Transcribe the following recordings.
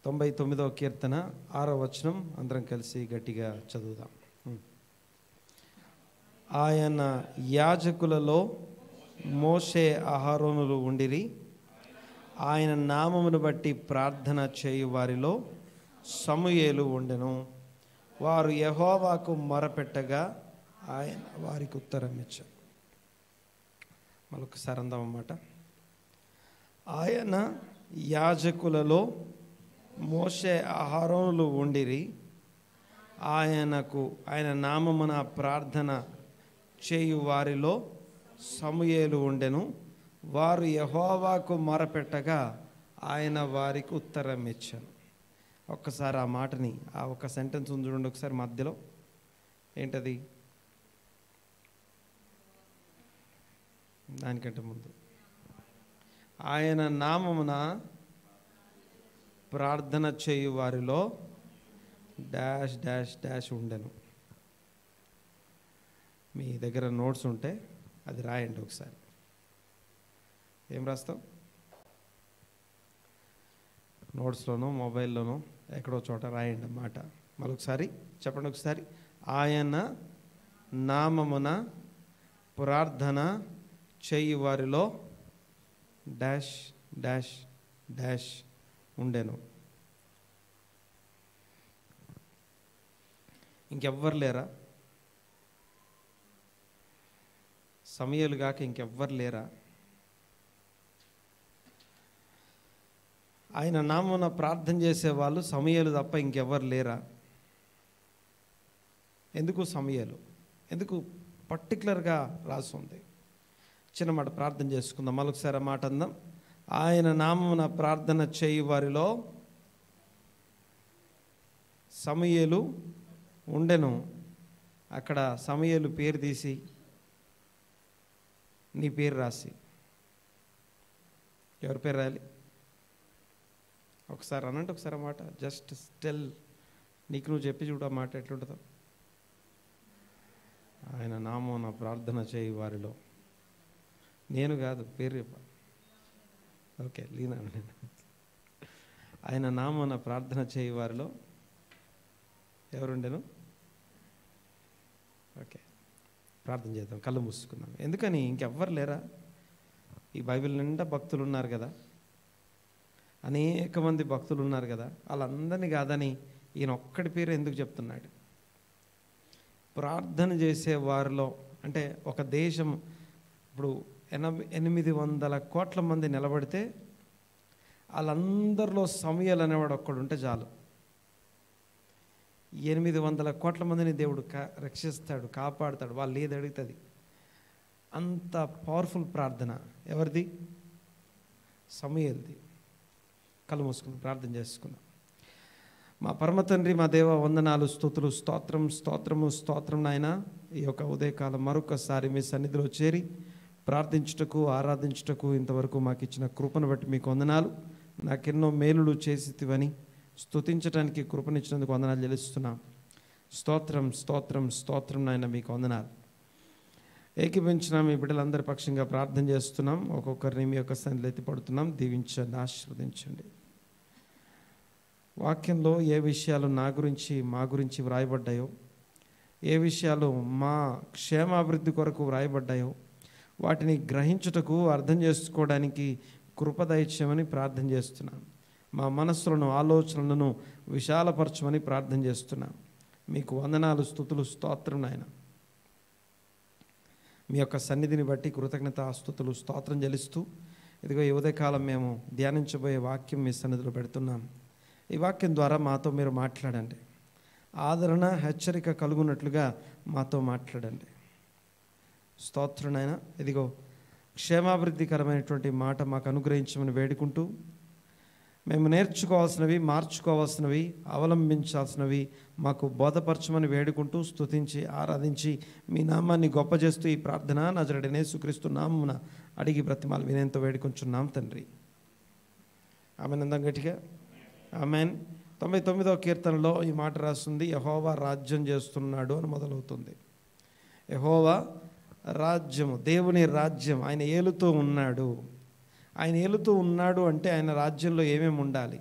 99వ కీర్తన 6వ వచనం అందరం కలిసి గట్టిగా చదువుదాం. ఆయన యాజకులలో మోషే అహరోనులు ఉండిరి. ఆయన నామమును బట్టి ప్రార్థన చేయు వారిలో సమూయేలు ఉండెను. వారు యెహోవాకు మొరపెట్టగా ఆయన వారికి ఉత్తరం ఇచ్చారు. మరొకసారి అందామన్నమాట. ఆయన యాజకులలో మోషే అహరోనులు ఉండిరి. ఆయన నామమున ప్రార్థన చేయు వారిలో సమూయేలు ఉండెను. వారు యెహోవాకు మొరపెట్టగా ఆయన వారికి ఉత్తరం ఇచ్చాను. ఒక్కసారి ఆ మాటని, ఆ ఒక సెంటెన్స్ ఉంది చూడండి ఒకసారి మధ్యలో. ఏంటది? దానికంటే ముందు ఆయన నామమున ప్రార్థన చేయు వారిలో డాష్ డాష్ డాష్ ఉండెను. మీ దగ్గర నోట్స్ ఉంటే అది రాయండి ఒకసారి. ఏం రాస్తావు? నోట్స్లోనూ మొబైల్లోనూ ఎక్కడో చోట రాయండి అన్నమాట. మరొకసారి చెప్పండి ఒకసారి. ఆయన నామమున ప్రార్థన చేయు వారిలో డాష్ డాష్ డాష్ ఉండెను. ఇంకెవ్వరు లేరా? సమూయేలు గాక ఇంకెవ్వరు లేరా? ఆయన నామమున ప్రార్థన చేసేవాళ్ళు సమూయేలు తప్ప ఇంకెవ్వరు లేరా? ఎందుకు సమూయేలు? ఎందుకు పర్టికులర్గా రాస్తుంది? చిన్న మాట ప్రార్థన చేసుకుందాం. మరొకసారి మాట అందాం. ఆయన నామమున ప్రార్థన చేయు వారిలో సమూయేలు ఉండెను. అక్కడ సమూయేలు పేరు తీసి నీ పేరు రాసి, ఎవరి పేరు రాయాలి? ఒకసారి అనంటే ఒకసారి మాట. జస్ట్ స్టెల్ నీకు నువ్వు చెప్పి చూడ మాట ఎట్లుంటుందో. ఆయన నామమున ప్రార్థన చేయు వారిలో, నేను కాదు పేరు చెప్ప. ఓకే, లీనా. ఆయన నామమున ప్రార్థన చేయు వారిలో ఎవరుండెను? ఓకే, ప్రార్థన చేద్దాం, కళ్ళు మూసుకుందాం. ఎందుకని? ఇంకెవ్వరు లేరా? ఈ బైబిల్ నిండా భక్తులు ఉన్నారు కదా, అనేక మంది భక్తులు ఉన్నారు కదా. వాళ్ళందరినీ కాదని ఈయన ఒక్కడి పేరు ఎందుకు చెప్తున్నాడు? ప్రార్థన చేసే వారిలో అంటే ఒక దేశం ఇప్పుడు 800 కోట్ల మంది నిలబడితే వాళ్ళందరిలో సమూయేలు అనేవాడు ఒక్కడు ఉంటే చాలు. 800 కోట్ల మందిని దేవుడు రక్షిస్తాడు, కాపాడుతాడు. వాళ్ళు ఏది అడుగుతుంది. అంత పవర్ఫుల్ ప్రార్థన ఎవరిది? సమూయేలుది. కళ్ళు మూసుకుని ప్రార్థన చేసుకుందాం. మా పరమ తండ్రి, మా దేవ, వందనాలు, స్తుతులు, స్తోత్రం స్తోత్రము స్తోత్రం నాయన. ఈ యొక్క ఉదయకాలం మరొకసారి మీ సన్నిధిలో చేరి ప్రార్థించుటకు, ఆరాధించుటకు ఇంతవరకు మాకు ఇచ్చిన కృపను బట్టి మీకు వందనాలు. నాకెన్నో మేలులు చేసితివని స్తుతించడానికి కృపనిచ్చినందుకు వందనాలు చెల్లిస్తున్నాం. స్తోత్రం స్తోత్రం స్తోత్రం నాయన, మీకు వందనాలు. ఏకీభించిన మీ బిడ్డలందరి పక్షంగా ప్రార్థన చేస్తున్నాం. ఒక్కొక్కరిని మీ యొక్క సన్నిధిలో ఎత్తిపడుతున్నాం. దీవించండి, ఆశీర్వదించండి. వాక్యంలో ఏ విషయాలు నా గురించి, మా గురించి వ్రాయబడ్డాయో, ఏ విషయాలు మా క్షేమాభివృద్ధి కొరకు వ్రాయబడ్డాయో వాటిని గ్రహించుటకు, అర్థం చేసుకోవడానికి కృప దయచేయమని ప్రార్థన చేస్తున్నాం. మా మనస్సులను, ఆలోచనలను విశాలపరచమని ప్రార్థన చేస్తున్నాం. మీకు వందనాలు, స్తుతులు, స్తోత్రం నాయన. మీ యొక్క సన్నిధిని బట్టి కృతజ్ఞత, స్తుతులు, స్తోత్రం చెల్లిస్తూ ఇదిగో ఈ ఉదయకాలం మేము ధ్యానించబోయే వాక్యం మీ సన్నిధిలో పెడుతున్నాం. ఈ వాక్యం ద్వారా మాతో మీరు మాట్లాడండి. ఆదరణ, హెచ్చరిక కలుగునట్లుగా మాతో మాట్లాడండి. స్తోత్రం నాయన. ఇదిగో క్షేమాభివృద్ధికరమైనటువంటి మాట మాకు అనుగ్రహించమని వేడుకుంటూ, మేము నేర్చుకోవాల్సినవి, మార్చుకోవాల్సినవి, అవలంబించాల్సినవి మాకు బోధపరచమని వేడుకుంటూ, స్తుతించి ఆరాధించి మీ నామాన్ని గొప్ప చేస్తూ ఈ ప్రార్థన నజరేయుడైన యేసుక్రీస్తు నామమున అడిగి బ్రతిమాలు వినయంతో వేడుకుంటున్నాం తండ్రి. ఆమెన్. అందం గట్టిగా ఆమెన్. 99వ కీర్తనలో ఈ మాట రాస్తుంది, యెహోవా రాజ్యం చేస్తున్నాడు అని మొదలవుతుంది. యెహోవా రాజ్యము, దేవుని రాజ్యం, ఆయన ఏలుతూ ఉన్నాడు. ఆయన ఏలుతూ ఉన్నాడు అంటే ఆయన రాజ్యంలో ఏమేమి ఉండాలి?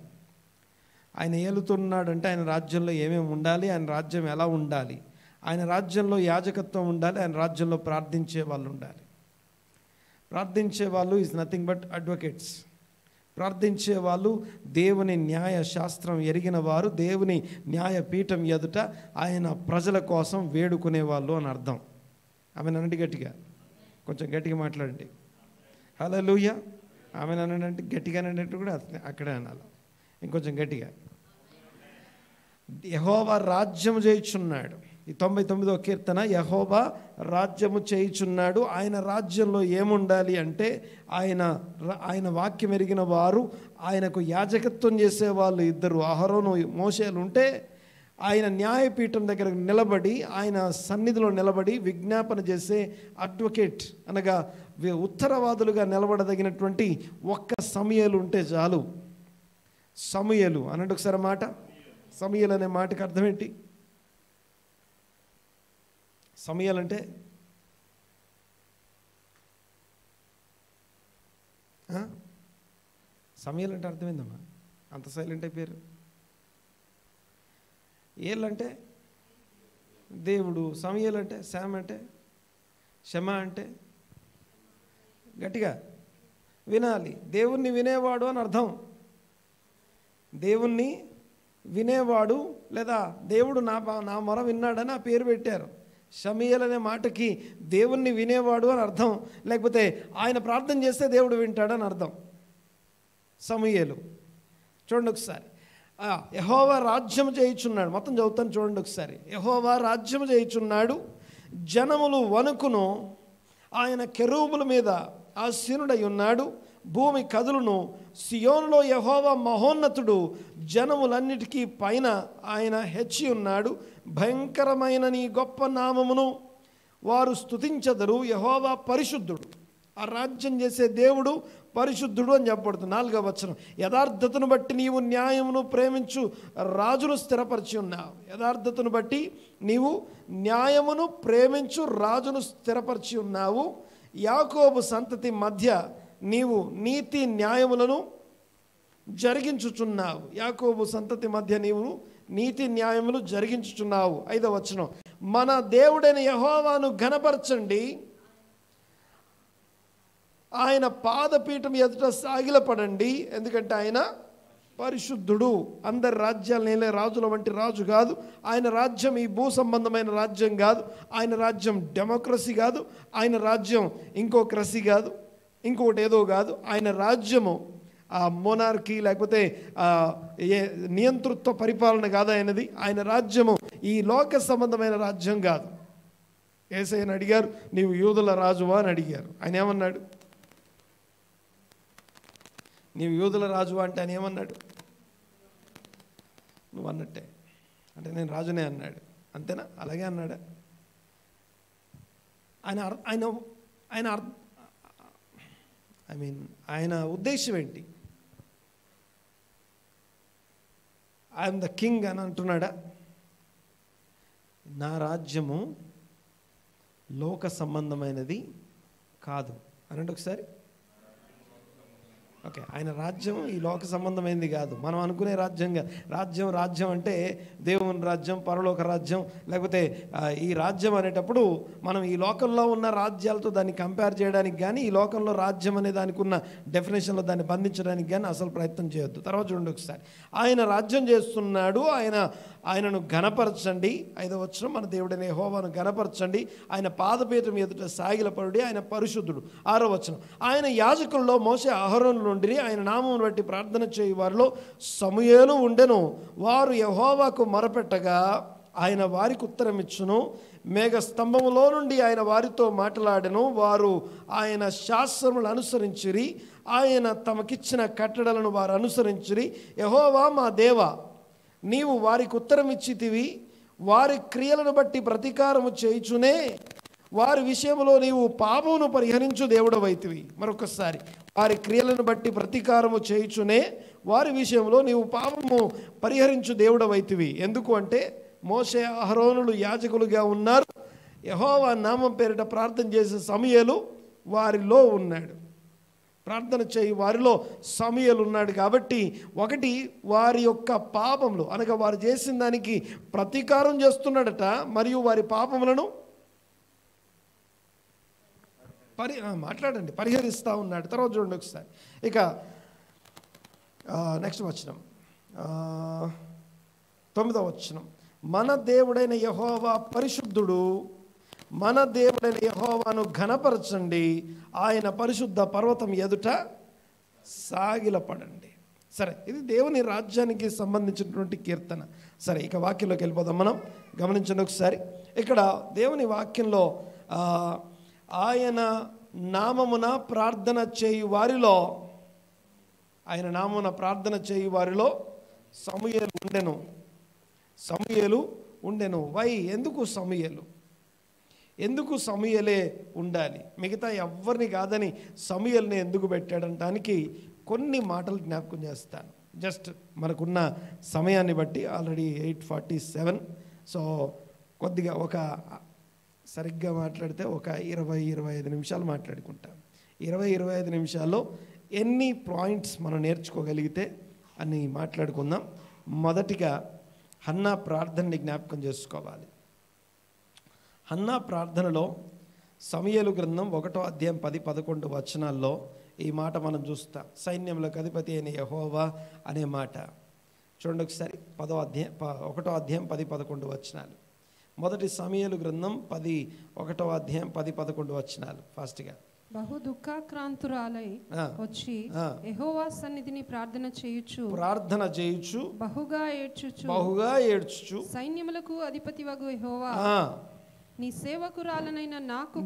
ఆయన ఏలుతున్నాడంటే ఆయన రాజ్యంలో ఏమేమి ఉండాలి, ఆయన రాజ్యం ఎలా ఉండాలి, ఆయన రాజ్యంలో యాజకత్వం ఉండాలి, ఆయన రాజ్యంలో ప్రార్థించే వాళ్ళు ఉండాలి. ప్రార్థించే వాళ్ళు ఈజ్ నథింగ్ బట్ అడ్వకేట్స్. ప్రార్థించే వాళ్ళు దేవుని న్యాయ శాస్త్రం ఎరిగిన వారు, దేవుని న్యాయపీఠం ఎదుట ఆయన ప్రజల కోసం వేడుకునే వాళ్ళు అని అర్థం. ఆమె అనండి గట్టిగా, కొంచెం గట్టిగా మాట్లాడండి. హల్లెలూయా. ఆమె అనండి గట్టిగా అనంటే కూడా అక్కడే అనాలి, ఇంకొంచెం గట్టిగా. యెహోవా రాజ్యము చేయుచున్నాడు. ఈ 99వ కీర్తన, యెహోవా రాజ్యము చేయుచున్నాడు. ఆయన రాజ్యంలో ఏముండాలి అంటే ఆయన వాక్యం ఎరిగిన వారు, ఆయనకు యాజకత్వం చేసేవాళ్ళు ఇద్దరు అహరోను మోషేలు ఉంటే, ఆయన న్యాయపీఠం దగ్గర నిలబడి, ఆయన సన్నిధిలో నిలబడి విజ్ఞాపన చేసే అడ్వకేట్ అనగా ఉత్తరవాదులుగా నిలబడదగినటువంటి ఒక్క సమూయేలు ఉంటే చాలు. సమూయేలు అనండి ఒకసారి మాట. సమూయేలు అనే మాటకి అర్థం ఏంటి? సమూయేలు అంటే సమూయేలు అంటే అర్థమైందమ్మా? అంత సైలెంట్ అయిపోయారు. ఏళ్ళు అంటే దేవుడు, సమూయేలు అంటే శామ్ అంటే షమ అంటే గట్టిగా వినాలి, దేవుణ్ణి వినేవాడు అని అర్థం. దేవుణ్ణి వినేవాడు లేదా దేవుడు నా మొర విన్నాడని ఆ పేరు పెట్టారు. సమూయేలు అనే మాటకి దేవుణ్ణి వినేవాడు అని అర్థం, లేకపోతే ఆయన ప్రార్థన చేస్తే దేవుడు వింటాడని అర్థం. సమూయేలు చూడండి ఒకసారి. యెహోవా రాజ్యం చేయుచున్నాడు. మొత్తం చదువుతాను చూడండి ఒకసారి. యెహోవా రాజ్యం చేయుచున్నాడు, జనములు వణుకును, ఆయన కెరూబుల మీద ఆసీనుడై ఉన్నాడు, భూమి కదులును. సియోనులో యెహోవా మహోన్నతుడు, జనములన్నిటికీ పైన ఆయన హెచ్చి ఉన్నాడు. భయంకరమైన నీ గొప్ప నామమును వారు స్తుతించెదరు. యెహోవా పరిశుద్ధుడు. ఆ రాజ్యం చేసే దేవుడు పరిశుద్ధుడు అని చెప్పబడుతుంది. 4వ వచనం, యథార్థతను బట్టి నీవు న్యాయమును ప్రేమించు రాజును స్థిరపరిచి ఉన్నావు. యథార్థతను బట్టి నీవు న్యాయమును ప్రేమించు రాజును స్థిరపరిచి ఉన్నావు. యాకోబు సంతతి మధ్య నీవు నీతి న్యాయములను జరిగించుచున్నావు. యాకోబు సంతతి మధ్య నీవు నీతి న్యాయములు జరిగించుచున్నావు. 5వ వచనం, మన దేవుడైన యెహోవాను ఘనపరచండి, ఆయన పాదపీఠం ఎదుట సాగిలపడండి, ఎందుకంటే ఆయన పరిశుద్ధుడు. అందరి రాజ్యాలు నేలే రాజుల వంటి రాజు కాదు. ఆయన రాజ్యం ఈ భూ సంబంధమైన రాజ్యం కాదు. ఆయన రాజ్యం డెమోక్రసీ కాదు. ఆయన రాజ్యం ఇంకొకరసీ కాదు, ఇంకొకటి ఏదో కాదు. ఆయన రాజ్యము మోనార్కీ లేకపోతే నియంతృత్వ పరిపాలన కాదు ఆయనది. ఆయన రాజ్యము ఈ లోక సంబంధమైన రాజ్యం కాదు. యేసయ్యను అడిగారు, నీవు యూదుల రాజువా అని అడిగారు. ఆయన ఏమన్నాడు? నీవు యూదుల రాజువా అంటే ఆయన ఏమన్నాడు? నువ్వు అన్నట్టే, అంటే నేను రాజునే అన్నాడు. అంతేనా? అలాగే అన్నాడా? ఆయన ఉద్దేశం ఏంటి? ఐఎమ్ ద కింగ్ అని అంటున్నాడా? నా రాజ్యము లోక సంబంధమైనది కాదు అనండి ఒకసారి. ఓకే, ఆయన రాజ్యం ఈ లోక సంబంధమైనది కాదు. మనం అనుకునే రాజ్యం అంటే దేవుని రాజ్యం, పరలోక రాజ్యం, లేకపోతే ఈ రాజ్యం అనేటప్పుడు మనం ఈ లోకంలో ఉన్న రాజ్యాలతో దాన్ని కంపేర్ చేయడానికి కానీ, ఈ లోకంలో రాజ్యం అనే దానికి ఉన్న డెఫినేషన్లో దాన్ని బంధించడానికి కానీ అసలు ప్రయత్నం చేయొద్దు. తర్వాత చూడండి ఒకసారి. ఆయన రాజ్యం చేస్తున్నాడు, ఆయనను ఘనపరచండి. 5వ వచనం, మన దేవుడైన యెహోవాను ఘనపరచండి, ఆయన పాదపీఠం ఎదుట సాగిలపడి, ఆయన పరిశుద్ధుడు. 6వ వచనం, ఆయన యాజకుల్లో మోసే అహరోనులు నుండి ఆయన నామమును బట్టి ప్రార్థన చేయు వారిలో సమూయేలు ఉండెను. వారు యెహోవాకు మొరపెట్టగా ఆయన వారికి ఉత్తరం ఇచ్చును. మేఘ స్తంభములో నుండి ఆయన వారితో మాట్లాడెను. వారు ఆయన శాస్త్రములను అనుసరించిరి, ఆయన తమకిచ్చిన కట్టడలను వారు అనుసరించిరి. యెహోవా మా దేవా, నీవు వారికి ఉత్తరం ఇచ్చితివి, వారి క్రియలను బట్టి ప్రతీకారము చేయుచునే వారి విషయంలో నీవు పాపమును పరిహరించు దేవుడవైతివి. మరొకసారి, వారి క్రియలను బట్టి ప్రతీకారము చేయుచునే వారి విషయంలో నీవు పాపము పరిహరించు దేవుడవైతివి. ఎందుకు అంటే మోషే అహరోనులు యాజకులుగా ఉన్నారు. యెహోవా నామం పేరిట ప్రార్థన చేసే సమూయేలు వారిలో ఉన్నాడు. ప్రార్థన చేయి వారిలో సమూయేలు ఉన్నాడు. కాబట్టి ఒకటి, వారి యొక్క పాపములు అనగా వారు చేసిన దానికి ప్రతీకారం చేస్తున్నాడట, మరియు వారి పాపములను పరిహరిస్తూ ఉన్నాడు. తర్వాత చూడండి ఒకసారి. ఇక నెక్స్ట్ వచనం, 9వ వచనం. మన దేవుడైన యెహోవా పరిశుద్ధుడు, మన దేవుడైన యెహోవాను ఘనపరచండి, ఆయన పరిశుద్ధ పర్వతం ఎదుట సాగిలపడండి. సరే, ఇది దేవుని రాజ్యానికి సంబంధించినటువంటి కీర్తన. సరే, ఇక వాక్యంలోకి వెళ్ళిపోదాం. మనం గమనించండి ఒకసారి. ఇక్కడ దేవుని వాక్యంలో ఆయన నామమున ప్రార్థన చేయు వారిలో, ఆయన నామమున ప్రార్థన చేయు వారిలో సమూయేలు ఉండెను. ఎందుకు సమూయేలు? ఎందుకు సమూయేలే ఉండాలి? మిగతా ఎవరిని కాదని సమూయేలుని ఎందుకు పెట్టాడంటానికి కొన్ని మాటలు జ్ఞాపకం చేస్తాను. జస్ట్ మనకున్న సమయాన్ని బట్టి. ఆల్రెడీ 8:47. సో కొద్దిగా సరిగ్గా మాట్లాడితే ఒక 20-25 నిమిషాలు మాట్లాడుకుంటాం. 20-25 నిమిషాల్లో ఎన్ని పాయింట్స్ మనం నేర్చుకోగలిగితే అని మాట్లాడుకుందాం. మొదటిగా హన్నా ప్రార్థనని జ్ఞాపకం చేసుకోవాలి. హన్నా ప్రార్థనలో సమూయేలు గ్రంథం 1వ అధ్యాయం 10-11 వచనాల్లో ఈ మాట మనం చూస్తాం. సైన్యములకు అధిపతి అయిన యెహోవా అనే మాట చూడండి ఒకసారి. 1వ అధ్యాయం 10-11 వచనాలు. మొదటి సమూయేలు గ్రంథం 1వ అధ్యాయం 10-11 వచనాలు. ఫాస్ట్గా. బహు దుఃఖాక్రాంతురాలై వచ్చి యెహోవా సన్నిధిని ప్రార్థన చేయుచు బహుగా ఏడ్చుచు సైన్యములకు అధిపతివగు యెహోవా, నీ సేవకురాలనైన నాకు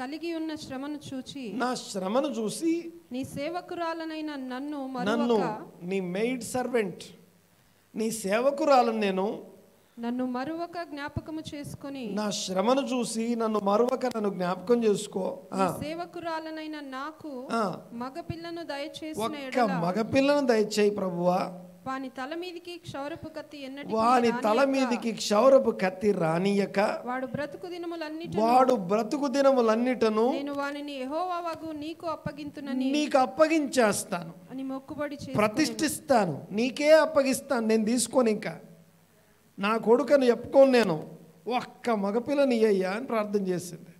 కలిగి ఉన్న శ్రమను చూచి, నా శ్రమను చూసి, నీ సేవకురాలనైన నన్ను నీ మెయిడ్ సర్వెంట్, నీ సేవకురాలను నన్ను మరువక జ్ఞాపకము చేసుకొని, నా శ్రమను చూసి నన్ను మరువక నన్ను జ్ఞాపకం చేసుకో. సేవకురాలనైన నాకు మగపిల్లను దయచేయి ప్రభువా. వాని తల మీదికి క్షౌరపు కత్తి రానియక వాడు బ్రతుకు దినములన్నిటను నేను వానిని యెహోవావగు నీకు అప్పగించేస్తాను అని మొక్కుబడి చేసి ప్రతిష్ఠిస్తాను. నీకే అప్పగిస్తాను, నేను తీసుకోను. ఇంకా నా కొడుకను చెప్పుకోను, నేను ఒక్క మగపిల్లని అయ్యా అని ప్రార్థన చేసింది.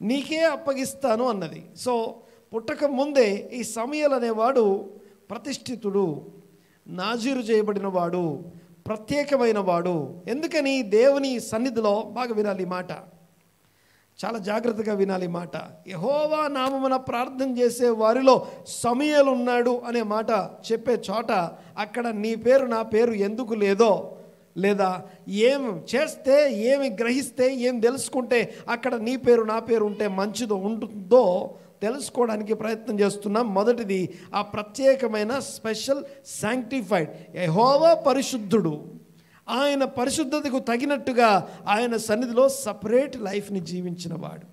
నీకే అప్పగిస్తాను అన్నది. సో పుట్టక ముందే ఈ సమూయేలు అనేవాడు ప్రతిష్ఠితుడు, నాజీరు చేయబడిన వాడు, ప్రత్యేకమైన వాడు. ఎందుకని? దేవుని సన్నిధిలో బాగా వినాలి మాట, చాలా జాగ్రత్తగా వినాలి మాట. యెహోవా నామమున ప్రార్థన చేసే వారిలో సమూయేలు ఉన్నాడు అనే మాట చెప్పే చోట అక్కడ నీ పేరు నా పేరు ఎందుకు లేదో, లేదా ఏం చేస్తే, ఏమి గ్రహిస్తే, ఏం తెలుసుకుంటే అక్కడ నీ పేరు నా పేరు ఉంటే మంచిదో ఉంటుందో తెలుసుకోవడానికి ప్రయత్నం చేస్తున్నాం. మొదటిది, ఆ ప్రత్యేకమైన స్పెషల్ శాంక్టిఫైడ్ యెహోవా పరిశుద్ధుడు. ఆయన పరిశుద్ధతకు తగినట్టుగా ఆయన సన్నిధిలో సపరేట్ లైఫ్ని జీవించిన వాడు.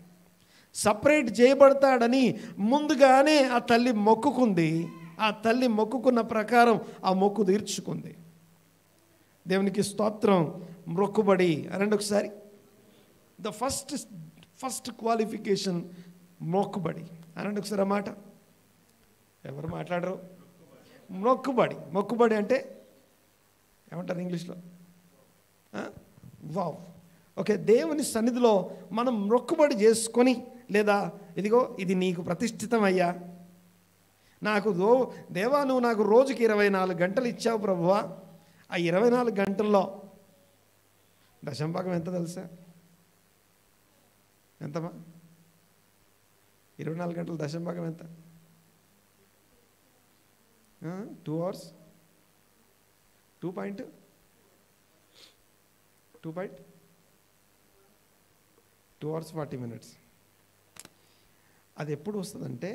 సపరేట్ చేయబడతాడని ముందుగానే ఆ తల్లి మొక్కుకుంది. ఆ తల్లి మొక్కుకున్న ప్రకారం ఆ మొక్కు తీర్చుకుంది. దేవునికి స్తోత్రం. మొక్కుబడి అనండి ఒకసారి. ద ఫస్ట్ క్వాలిఫికేషన్ మొక్కుబడి అనండి ఒకసారి. ఆ మాట ఎవరు మాట్లాడరు? మొక్కుబడి అంటే ఏమంటారు ఇంగ్లీష్లో? వావ్. ఓకే, దేవుని సన్నిధిలో మనం మొక్కుబడి చేసుకొని, లేదా ఇదిగో ఇది నీకు ప్రతిష్ఠితమయ్యా, దేవా నువ్వు నాకు రోజుకి 24 గంటలు ఇచ్చావు ప్రభువా, ఆ 24 గంటల్లో దశంభాగం ఎంత తెలుసా? ఎంతమా? 24 గంటల దశంభాగం ఎంత? 2 hours 2.2 hours 40 minutes. అది ఎప్పుడు వస్తుందంటే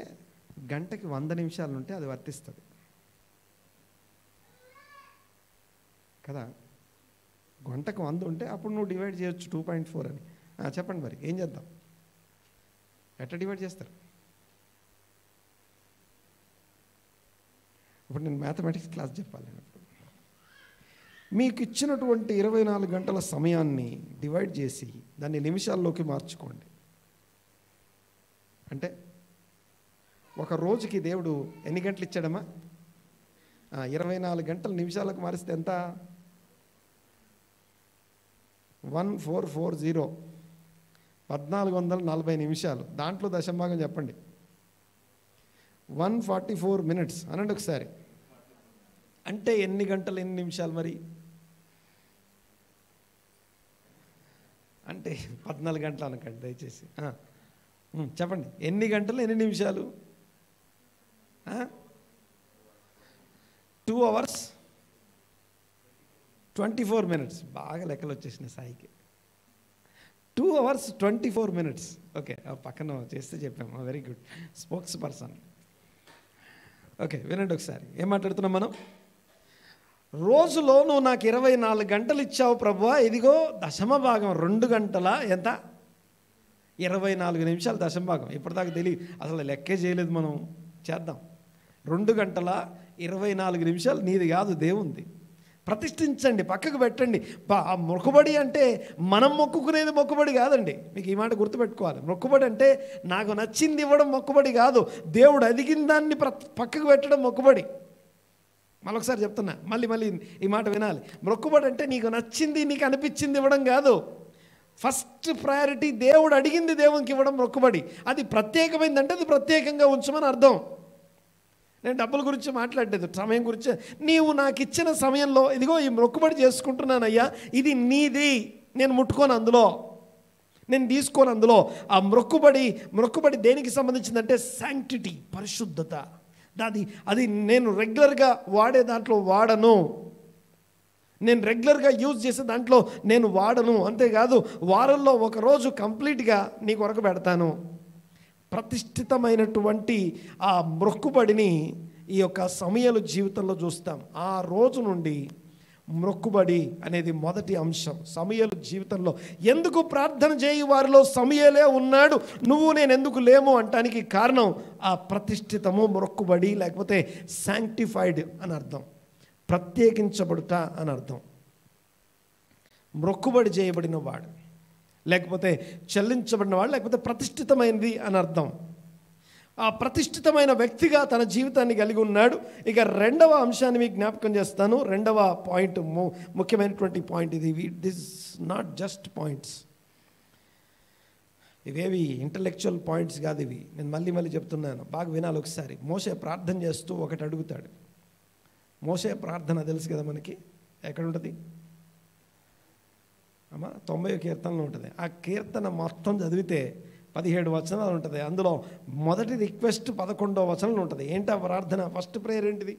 గంటకి 100 నిమిషాలు ఉంటే అది వర్తిస్తుంది కదా. గంటకు 100 ఉంటే అప్పుడు నువ్వు డివైడ్ చేయొచ్చు 2.4 అని. చెప్పండి మరి ఏం చేద్దాం? ఎట్లా డివైడ్ చేస్తారు? ఇప్పుడు నేను మ్యాథమెటిక్స్ క్లాస్ చెప్పాలి. మీకు ఇచ్చినటువంటి 24 గంటల సమయాన్ని డివైడ్ చేసి దాన్ని నిమిషాల్లోకి మార్చుకోండి. అంటే ఒక రోజుకి దేవుడు ఎన్ని గంటలు ఇచ్చాడమ్మా? 24 గంటల నిమిషాలకు మారిస్తే ఎంత? 1440, 1440 నిమిషాలు. దాంట్లో దశంభాగం చెప్పండి. 144 minutes అనండి ఒకసారి. అంటే ఎన్ని గంటలు ఎన్ని నిమిషాలు మరి? అంటే 14 గంటలు అనకండి దయచేసి. చెప్పండి, ఎన్ని గంటలు ఎన్ని నిమిషాలు? 2 hours 24 minutes. బాగా లెక్కలు వచ్చేసినాయి సాయికి. 2 hours 24 minutes. ఓకే, పక్కన చేస్తే చెప్పాము. Very good, spokes person. Okay, వినండి ఒకసారి ఏం మాట్లాడుతున్నాం మనం. రోజులో నువ్వు నాకు 24 గంటలు ఇచ్చావు ప్రభువా, ఇదిగో దశమ భాగం 2 గంటల ఎంత? 24 నిమిషాలు దశమ భాగం. ఇప్పటిదాకా తెలియదు, అసలు లెక్కే చేయలేదు మనం. చేద్దాం. 2 గంటల 24 నిమిషాలు నీది కాదు, దేవుంది. ప్రతిష్ఠించండి, పక్కకు పెట్టండి. మొక్కుబడి అంటే మనం మొక్కుకునేది మొక్కుబడి కాదండి. మీకు ఈ మాట గుర్తుపెట్టుకోవాలి. మొక్కుబడి అంటే నాకు నచ్చింది ఇవ్వడం మొక్కుబడి కాదు. దేవుడు అడిగిన దాన్ని పక్కకు పెట్టడం మొక్కుబడి. మరొకసారి చెప్తున్నా, మళ్ళీ ఈ మాట వినాలి. మొక్కుబడి అంటే నీకు నచ్చింది, నీకు అనిపించింది ఇవ్వడం కాదు. ఫస్ట్ ప్రయారిటీ దేవుడు అడిగింది దేవునికి ఇవ్వడం మొక్కుబడి. అది ప్రత్యేకమైందంటే అది ప్రత్యేకంగా ఉంచమని అర్థం. నేను డబ్బుల గురించి మాట్లాడలేదు, సమయం గురించి. నీవు నాకు ఇచ్చిన సమయంలో ఇదిగో ఈ మొక్కుబడి చేసుకుంటున్నానయ్యా, ఇది నీది, నేను ముట్టుకోను అందులో, నేను తీసుకోను అందులో. ఆ మొక్కుబడి దేనికి సంబంధించిందంటే శాంక్టిటీ, పరిశుద్ధత. అది నేను రెగ్యులర్గా వాడే దాంట్లో వాడను, నేను రెగ్యులర్గా యూజ్ చేసే దాంట్లో నేను వాడను. అంతేకాదు వారంలో ఒకరోజు కంప్లీట్గా నీ కొరకు పెడతాను. ప్రతిష్ఠితమైనటువంటి ఆ మొక్కుబడిని ఈ యొక్క సమయలు జీవితంలో చూస్తాం. ఆ రోజు నుండి మొక్కుబడి అనేది మొదటి అంశం సమయలు జీవితంలో. ఎందుకు ప్రార్థన చేయి వారిలో సమయలే ఉన్నాడు, నువ్వు నేను ఎందుకు లేము అంటానికి కారణం ఆ ప్రతిష్ఠితము మొక్కుబడి, లేకపోతే శాంక్టిఫైడ్ అని అర్థం, ప్రత్యేకించబడుట అని అర్థం. మొక్కుబడి చేయబడిన వాడు, లేకపోతే చెల్లించబడిన వాడు, లేకపోతే ప్రతిష్ఠితమైనది అని అర్థం. ఆ ప్రతిష్ఠితమైన వ్యక్తిగా తన జీవితాన్ని కలిగి ఉన్నాడు. ఇక రెండవ అంశాన్ని మీకు జ్ఞాపకం చేస్తాను. రెండవ పాయింట్, ముఖ్యమైనటువంటి పాయింట్ ఇది. దిస్ నాట్ జస్ట్ పాయింట్స్, ఇవేవి ఇంటలెక్చువల్ పాయింట్స్ కాదు ఇవి. నేను మళ్ళీ చెప్తున్నాను, బాగా వినాలి ఒకసారి. మోషే ప్రార్థన చేస్తూ ఒకటి అడుగుతాడు. మోషే ప్రార్థన తెలుసు కదా మనకి, ఎక్కడ ఉంటుంది అమ్మా? 90వ కీర్తనలో ఉంటుంది. ఆ కీర్తన మొత్తం చదివితే 17 వచనాలు ఉంటుంది. అందులో మొదటి రిక్వెస్ట్ 11వ వచనంలో ఉంటుంది. ఏంటి ఆ ప్రార్థన? ఫస్ట్ ప్రేయర్ ఏంటిది?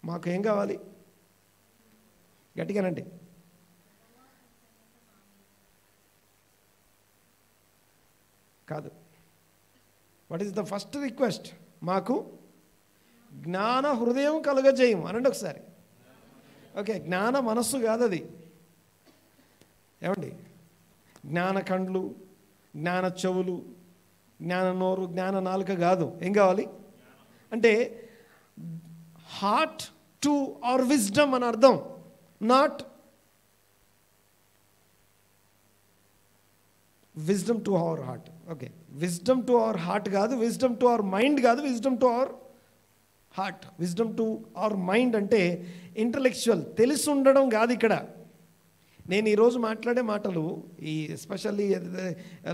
మాకు ఏం కావాలి? గట్టిగానండి. కాదు, what is the first request? మాకు జ్ఞాన హృదయం కలుగజేయము అనండి ఒకసారి. ఓకే, జ్ఞాన మనస్సు కాదు అది. ఏమండి? జ్ఞాన కండ్లు, జ్ఞాన చెవులు, జ్ఞాన నోరు, జ్ఞాన నాలుక కాదు. ఏం కావాలి అంటే హార్ట్ టు అవర్ విజ్డమ్ అని అర్థం. Not wisdom to our heart. Okay, wisdom to our heart కాదు, విజ్డమ్ టు అవర్ మైండ్ కాదు, wisdom to our heart. Wisdom to our mind అంటే ఇంటలెక్చువల్, తెలిసి ఉండడం కాదు ఇక్కడ. నేను ఈరోజు మాట్లాడే మాటలు, ఈ ఎస్పెషల్లీ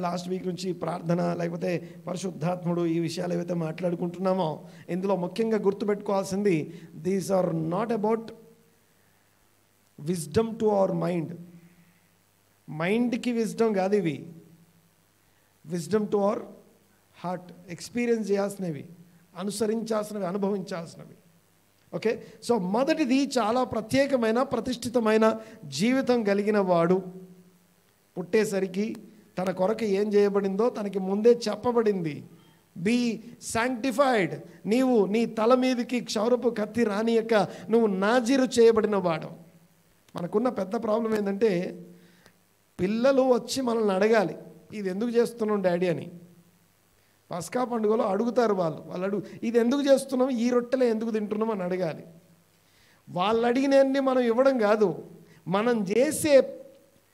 లాస్ట్ వీక్ నుంచి ప్రార్థన, లేకపోతే పరిశుద్ధాత్ముడు, ఈ విషయాలు ఏవైతే మాట్లాడుకుంటున్నామో ఇందులో ముఖ్యంగా గుర్తుపెట్టుకోవాల్సింది, these are not about wisdom to our mind. మైండ్కి విజ్డమ్ కాదు ఇవి, wisdom to our heart. Experience చేయాల్సినవి, అనుసరించాల్సినవి, అనుభవించాల్సినవి. ఓకే, సో మొదటిది చాలా ప్రత్యేకమైన ప్రతిష్ఠితమైన జీవితం కలిగిన వాడు. పుట్టేసరికి తన కొరకు ఏం చేయబడిందో తనకి ముందే చెప్పబడింది. Be sanctified. నీవు నీ తల మీదకి క్షౌరపు కత్తి రానియక నువ్వు నాజీరు చేయబడిన వాడు. మనకున్న పెద్ద ప్రాబ్లం ఏంటంటే, పిల్లలు వచ్చి మనల్ని అడగాలి, ఇది ఎందుకు చేస్తున్నాం డాడీ అని. పస్కా పండుగలో అడుగుతారు వాళ్ళు ఇది ఎందుకు చేస్తున్నాం, ఈ రొట్టెలే ఎందుకు తింటున్నాం అని అడగాలి. వాళ్ళు అడిగినవన్నీ మనం ఇవ్వడం కాదు, మనం చేసే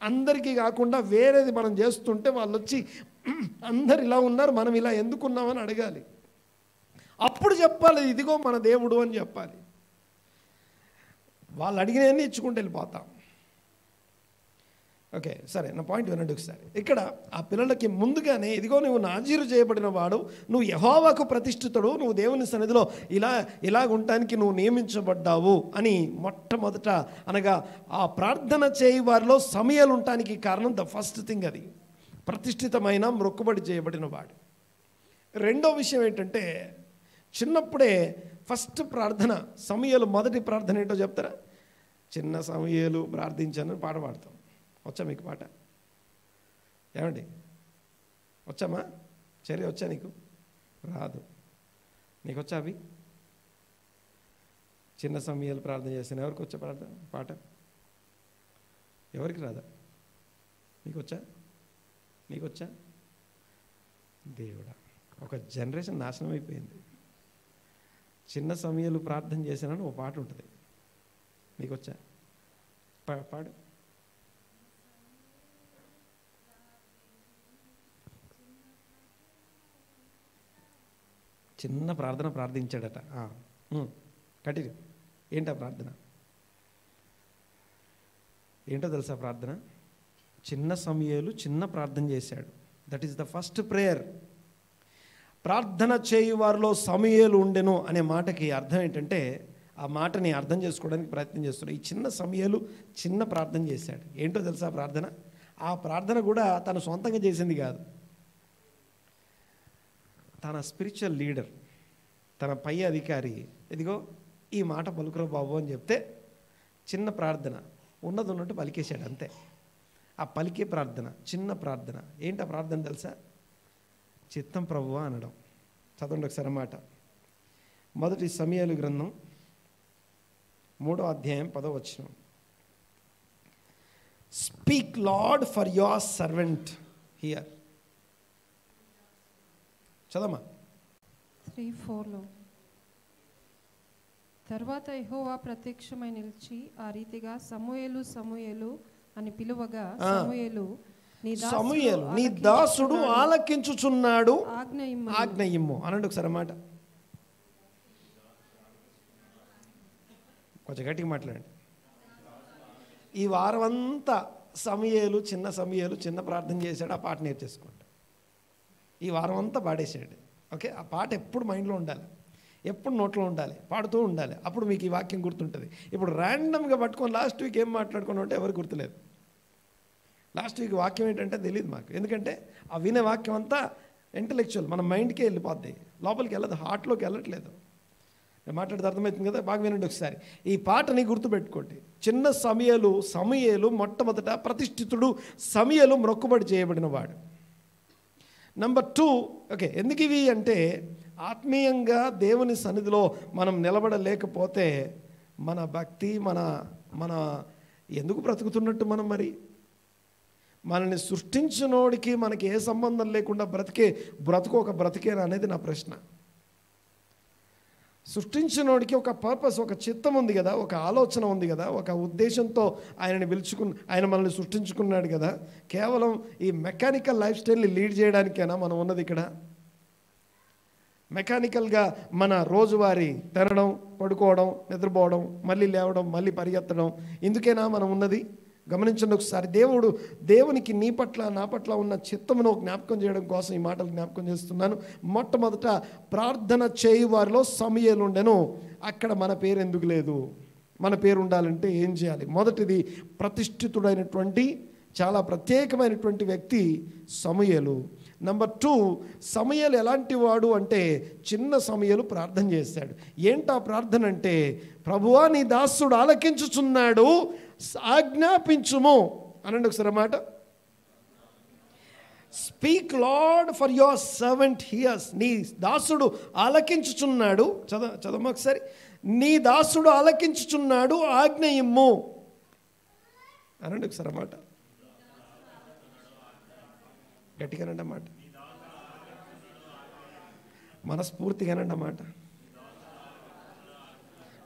అందరికీ కాకుండా వేరేది మనం చేస్తుంటే వాళ్ళు వచ్చి అందరు ఇలా ఉన్నారు, మనం ఇలా ఎందుకున్నామని అడగాలి. అప్పుడు చెప్పాలి ఇదిగో మన దేవుడు అని చెప్పాలి. వాళ్ళు అడిగినవన్నీ ఇచ్చుకుంటూ వెళ్ళిపోతాం. ఓకే, సరే, నా పాయింట్ వినండి ఒకసారి. ఇక్కడ ఆ పిల్లలకి ముందుగానే ఇదిగో నువ్వు నాజీరు చేయబడిన వాడు, నువ్వు యెహోవాకు ప్రతిష్ఠితుడు, నువ్వు దేవుని సన్నిధిలో ఇలాగుంటానికి నువ్వు నియమించబడ్డావు అని మొట్టమొదట అనగా ఆ ప్రార్థన చేయి వారిలో సమయాలు ఉండటానికి కారణం ద ఫస్ట్ థింగ్ అది ప్రతిష్ఠితమైన మొక్కుబడి చేయబడిన వాడు. రెండో విషయం ఏంటంటే చిన్నప్పుడే ఫస్ట్ ప్రార్థన సమయాలు మొదటి ప్రార్థన ఏంటో చెప్తారా? చిన్న సమయాలు ప్రార్థించాను పాట పాడతాం. వచ్చా మీకు పాట? ఏమండి వచ్చామా? సరే, వచ్చా? నీకు రాదు. నీకు వచ్చా? అవి చిన్న సమయాలు ప్రార్థన చేస్తాను. ఎవరికి వచ్చా ప్రార్థన పాట? ఎవరికి రాదా? మీకు వచ్చా? నీకు వచ్చా? దేవుడా, ఒక జనరేషన్ నాశనం అయిపోయింది. చిన్న సమయాలు ప్రార్థన చేశానని ఒక పాట ఉంటుంది. మీకు వచ్చా? పాడు. చిన్న ప్రార్థన ప్రార్థించాడట. కంటిన్యూ. ఏంటా ప్రార్థన? ఏంటో తెలుసా ప్రార్థన? చిన్న సమయాలు చిన్న ప్రార్థన చేశాడు. That is the first prayer. ప్రార్థన చేయు వారిలో సమయాలు ఉండెను అనే మాటకి అర్థం ఏంటంటే, ఆ మాటని అర్థం చేసుకోవడానికి ప్రయత్నం చేస్తున్నాడు. ఈ చిన్న సమయాలు చిన్న ప్రార్థన చేశాడు. ఏంటో తెలుసా ప్రార్థన? ఆ ప్రార్థన కూడా తను సొంతంగా చేసింది కాదు. తన స్పిరిచువల్ లీడర్, తన పై అధికారి ఇదిగో ఈ మాట పలుకురా బాబు అని చెప్తే చిన్న ప్రార్థన ఉన్నది ఉన్నట్టు పలికేశాడు అంతే. ఆ పలికే ప్రార్థన చిన్న ప్రార్థన. ఏంటి ఆ ప్రార్థన తెలుసా? చిత్తం ప్రభువా అనడం. చదవండి ఒకసారి మాట. మొదటి సమయాలు గ్రంథం 3వ అధ్యాయం 10వ వచనం. Speak lord for your servant hear. చదమ్మా. 3:4లో తర్వాత యెహోవా ప్రత్యక్షమై నిలిచి ఆ రీతిగా సమూయేలు సమూయేలు అని పిలువగా సమూయేలు నీ దాసుడు ఆలకించుచున్నాడు, ఆజ్ఞ ఇమ్ము అనండి ఒకసారి మాట. కొంచెం గట్టిగా మాట్లాడండి. ఈ వారం అంతా సమూయేలు చిన్న ప్రార్థన చేశాడు. ఆ పాట నేర్చేసుకోండి. ఈ వారం అంతా పాడేసాడు. ఓకే, ఆ పాట ఎప్పుడు మైండ్లో ఉండాలి, ఎప్పుడు నోట్లో ఉండాలి, పాడుతూ ఉండాలి. అప్పుడు మీకు ఈ వాక్యం గుర్తుంటుంది. ఇప్పుడు ర్యాండమ్గా పట్టుకొని లాస్ట్ వీక్ ఏం మాట్లాడుకుని ఉంటే ఎవరికి గుర్తులేదు. లాస్ట్ వీక్ వాక్యం ఏంటంటే తెలియదు మాకు. ఎందుకంటే ఆ వినే వాక్యం అంతా ఇంటలెక్చువల్, మన మైండ్కే వెళ్ళిపోద్ది, లోపలికి వెళ్ళదు, హార్ట్లోకి వెళ్ళట్లేదు. నేను మాట్లాడితే అర్థమవుతుంది కదా? బాగా వినండి ఒకసారి. ఈ పాటని గుర్తుపెట్టుకోండి. చిన్న సమూయేలు మొట్టమొదట ప్రతిష్ఠితుడు, సమూయేలు మొక్కుబడి చేయబడిన వాడు. నెంబర్ 2, ఓకే, ఎందుకు ఇవి అంటే ఆత్మీయంగా దేవుని సన్నిధిలో మనం నిలబడలేకపోతే మన భక్తి మన ఎందుకు బ్రతుకుతున్నట్టు మనం? మరి మనల్ని సృష్టించినోడికి మనకి ఏ సంబంధం లేకుండా బ్రతుకు ఒక బ్రతికేనా అనేది నా ప్రశ్న. సృష్టించినోడికి ఒక పర్పస్, ఒక చిత్తం ఉంది కదా, ఒక ఆలోచన ఉంది కదా, ఒక ఉద్దేశంతో ఆయన మనల్ని సృష్టించుకున్నాడు కదా. కేవలం ఈ మెకానికల్ లైఫ్ స్టైల్ని లీడ్ చేయడానికైనా మనం ఉన్నది ఇక్కడ? మెకానికల్గా మన రోజువారీ తినడం, పడుకోవడం, నిద్రపోవడం, మళ్ళీ లేవడం, మళ్ళీ పరిగెత్తడం, ఇందుకేనా మనం ఉన్నది? గమనించండి ఒకసారి. దేవునికి నీ పట్ల నా పట్ల ఉన్న చిత్తమును జ్ఞాపకం చేయడం కోసం ఈ మాటలు జ్ఞాపకం చేస్తున్నాను. మొట్టమొదట ప్రార్థన చేయి వారిలో సమూయేలు ఉండెను. అక్కడ మన పేరు ఎందుకు లేదు? మన పేరు ఉండాలంటే ఏం చేయాలి? మొదటిది ప్రతిష్ఠితుడైనటువంటి చాలా ప్రత్యేకమైనటువంటి వ్యక్తి సమూయేలు. నెంబర్ 2, సమూయేలు ఎలాంటి వాడు అంటే చిన్న సమూయేలు ప్రార్థన చేశాడు. ఏంటా ప్రార్థన అంటే, ప్రభువా నీ దాసుడు ఆలకించుచున్నాడు, ఆజ్ఞాపించుము అనండి ఒకసారి మాట. Speak lord for your servant hears. నీ దాసుడు ఆలకించుచున్నాడు. చదవమ్మా ఒకసారి. నీ దాసుడు ఆలకించుచున్నాడు, ఆజ్ఞ ఇమ్ము అనండి ఒకసారి మాట. గట్టిగానండి అన్నమాట, మనస్ఫూర్తిగానండి అన్నమాట.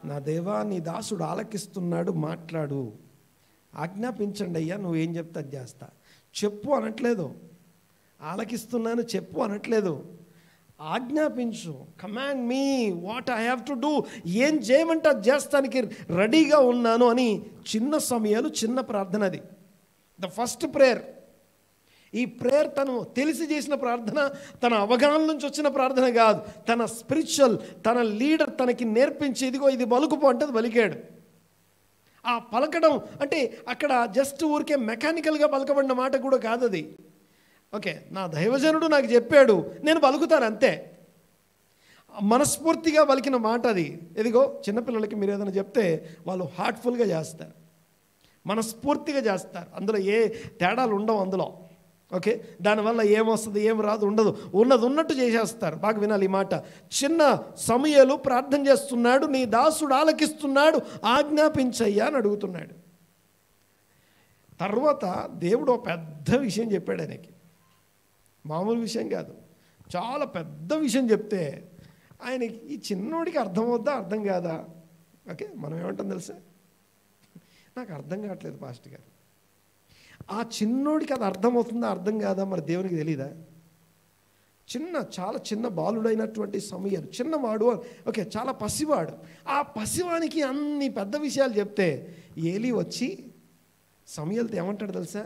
నా దేవా నీ దాసుడు ఆలకిస్తున్నాడు, మాట్లాడు, ఆజ్ఞాపించండి అయ్యా, నువ్వేం చెప్తా అది చేస్తా. చెప్పు అనట్లేదు, ఆలకిస్తున్నాను చెప్పు అనట్లేదు, ఆజ్ఞాపించు. Command me what I have to do, ఏం చేయమంటే అది చేస్తానికి రెడీగా ఉన్నాను అని చిన్న సమయాలు, చిన్న ప్రార్థన. అది ద ఫస్ట్ ప్రేయర్. ఈ ప్రేయర్ తను తెలిసి చేసిన ప్రార్థన, తన అవగాహన నుంచి వచ్చిన ప్రార్థన కాదు. తన స్పిరిచువల్, తన లీడర్ తనకి నేర్పించి ఇదిగో ఇది పలుకుపో అంటే అది పలికాడు. ఆ పలకడం అంటే అక్కడ జస్ట్ ఊరికే మెకానికల్గా పలకబడిన మాట కూడా కాదు అది. ఓకే, నా దైవజనుడు నాకు చెప్పాడు, నేను పలుకుతాను అంతే. మనస్ఫూర్తిగా పలికిన మాట అది. ఇదిగో చిన్నపిల్లలకి మీరు ఏదైనా చెప్తే వాళ్ళు హార్ట్ఫుల్గా చేస్తారు, మనస్ఫూర్తిగా చేస్తారు. అందులో ఏ తేడాలు ఉండవు అందులో. ఓకే, దానివల్ల ఏమొస్తుంది ఏం రాదు ఉండదు, ఉన్నది ఉన్నట్టు చేసేస్తారు. బాగా వినాలి ఈ మాట. చిన్న సమయలు ప్రార్థన చేస్తున్నాడు, నీ దాసుడు ఆలకిస్తున్నాడు, ఆజ్ఞాపించయ్యా అని అడుగుతున్నాడు. తర్వాత దేవుడు ఒక పెద్ద విషయం చెప్పాడు ఆయనకి. మామూలు విషయం కాదు, చాలా పెద్ద విషయం చెప్తే ఆయనకి ఈ చిన్నోడికి అర్థమవుద్దా అర్థం కాదా? ఓకే, మనం ఏమంటాం తెలుసా, నాకు అర్థం కావట్లేదు పాస్టర్ గారు. ఆ చిన్నోడికి అది అర్థమవుతుందా అర్థం కాదా మరి దేవునికి తెలీదా? చాలా చిన్న బాలుడైనటువంటి సమయాలు, చిన్నవాడు, ఓకే, చాలా పసివాడు. ఆ పసివానికి అన్ని పెద్ద విషయాలు చెప్తే ఏలీ వచ్చి సమయలతో ఏమంటాడు తెలుసా?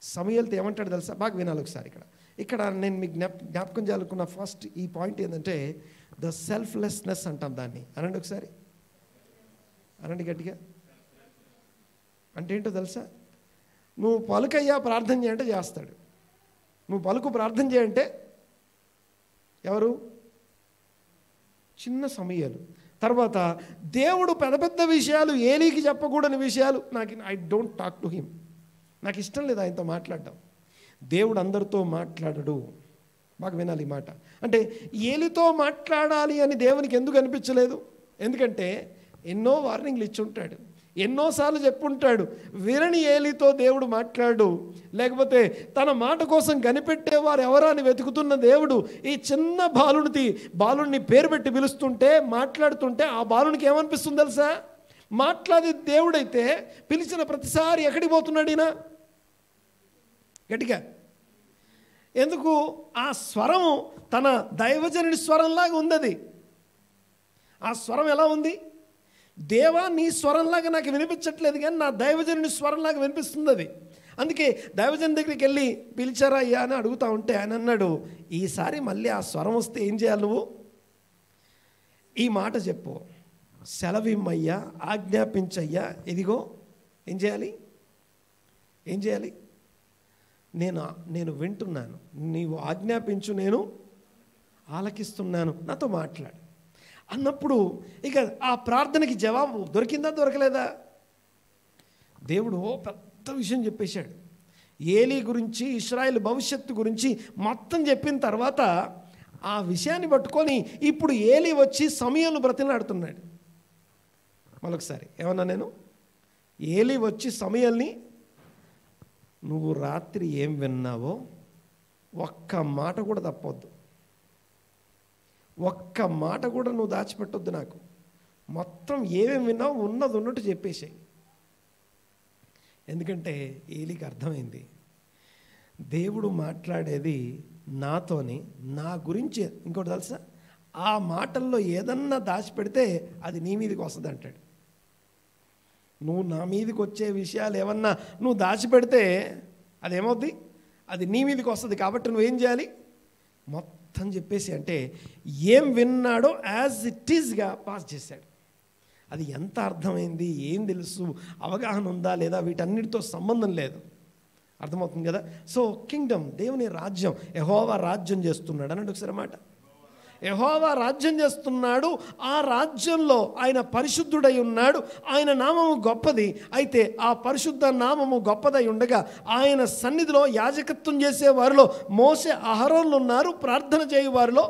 సమయలతో ఏమంటాడు తెలుసా? బాగా వినాలి ఒకసారి. ఇక్కడ నేను మీకు జ్ఞాపకం చేయాలనుకున్న ఫస్ట్ ఈ పాయింట్ ఏంటంటే ద సెల్ఫ్లెస్నెస్ అంటాం దాన్ని. అనండి ఒకసారి, అనండి గట్టిగా. అంటే ఏంటో తెలుసా? నువ్వు పలుకయ్యా ప్రార్థన చేయంటే చేస్తాడు. నువ్వు పలుకు ప్రార్థన చేయంటే ఎవరు? చిన్న సమయాలు. తర్వాత దేవుడు పెద్ద పెద్ద విషయాలు, ఏలీకి చెప్పకూడని విషయాలు, I don't talk to him, నాకు ఇష్టం లేదు ఆయనతో మాట్లాడడం. దేవుడు అందరితో మాట్లాడడు. బాగా వినాలి ఈ మాట. అంటే ఏలితో మాట్లాడాలి అని దేవునికి ఎందుకు అనిపించలేదు? ఎందుకంటే ఎన్నో వార్నింగ్లు ఇచ్చి ఉంటాడు, ఎన్నోసార్లు చెప్పుంటాడు. వినని ఏలితో దేవుడు మాట్లాడు. లేకపోతే తన మాట కోసం కనిపెట్టేవారు ఎవరా అని వెతుకుతున్న దేవుడు ఈ చిన్న బాలుని పేరు పెట్టి పిలుస్తుంటే, మాట్లాడుతుంటే ఆ బాలునికి ఏమనిపిస్తుంది తెలుసా? మాట్లాడే దేవుడైతే పిలిచిన ప్రతిసారి ఎక్కడికి పోతున్నాడు ఈయన? గట్టిగా. ఎందుకు? ఆ స్వరం తన దైవజనుడి స్వరంలాగా ఉంది. అది ఆ స్వరం ఎలా ఉంది? దేవా నీ స్వరంలాగా నాకు వినిపించట్లేదు, కానీ నా దైవజనుడి స్వరంలాగా వినిపిస్తుంది అది. అందుకే దైవజన్ దగ్గరికి వెళ్ళి పిలిచారా అయ్యా అని అడుగుతూ ఉంటే ఆయన అన్నాడు, ఈసారి మళ్ళీ ఆ స్వరం వస్తే ఏం చేయాలి? నువ్వు ఈ మాట చెప్పు, సెలవిమ్మయ్యా, ఆజ్ఞాపించయ్యా. ఇదిగో ఏం చేయాలి? ఏం చేయాలి? నేను వింటున్నాను, నీవు ఆజ్ఞాపించు, నేను ఆలకిస్తున్నాను, నాతో మాట్లాడు అన్నప్పుడు ఇక ఆ ప్రార్థనకి జవాబు దొరికిందా దొరకలేదా? దేవుడు పెద్ద విషయం చెప్పేశాడు. ఏలీ గురించి, ఇశ్రాయేలు భవిష్యత్తు గురించి మొత్తం చెప్పిన తర్వాత ఆ విషయాన్ని పట్టుకొని ఇప్పుడు ఏలీ వచ్చి సమయలు బ్రతిలాడుతున్నాడు. మరొకసారి ఏమన్నా నేను? ఏలీ వచ్చి సమయల్ని, నువ్వు రాత్రి ఏం విన్నావో ఒక్క మాట కూడా తప్పొద్దు, ఒక్క మాట కూడా నువ్వు దాచిపెట్టొద్దు, నాకు మొత్తం ఏమేమి విన్నావు ఉన్నది ఉన్నట్టు చెప్పేసాయి. ఎందుకంటే ఏలీకి అర్థమైంది దేవుడు మాట్లాడేది నాతోని, నా గురించి. ఇంకోటి తెలుసా? ఆ మాటల్లో ఏదన్నా దాచిపెడితే అది నీ మీదకి వస్తుంది అంటాడు. నువ్వు నా మీదకి వచ్చే విషయాలు ఏమన్నా నువ్వు దాచిపెడితే అదేమవుద్ది? అది నీ మీదకి వస్తుంది. కాబట్టి నువ్వేం చేయాలి? మొత్తం చెప్పేసి, అంటే ఏం విన్నాడో యాజ్ ఇట్ ఈజ్గా పాస్ చేశాడు. అది ఎంత అర్థమైంది, ఏం తెలుసు, అవగాహన ఉందా లేదా, వీటన్నిటితో సంబంధం లేదు. అర్థమవుతుంది కదా? సో కింగ్డమ్, దేవుని రాజ్యం, యెహోవా రాజ్యం చేస్తున్నాడు అన్నట్టు ఒకసారి మాట. యెహోవా రాజ్యం చేస్తున్నాడు. ఆ రాజ్యంలో ఆయన పరిశుద్ధుడై ఉన్నాడు. ఆయన నామము గొప్పది. అయితే ఆ పరిశుద్ధ నామము గొప్పదై ఉండగా ఆయన సన్నిధిలో యాజకత్వం చేసే వారిలో మోసే, అహరోన్లు ఉన్నారు. ప్రార్థన చేయు వారిలో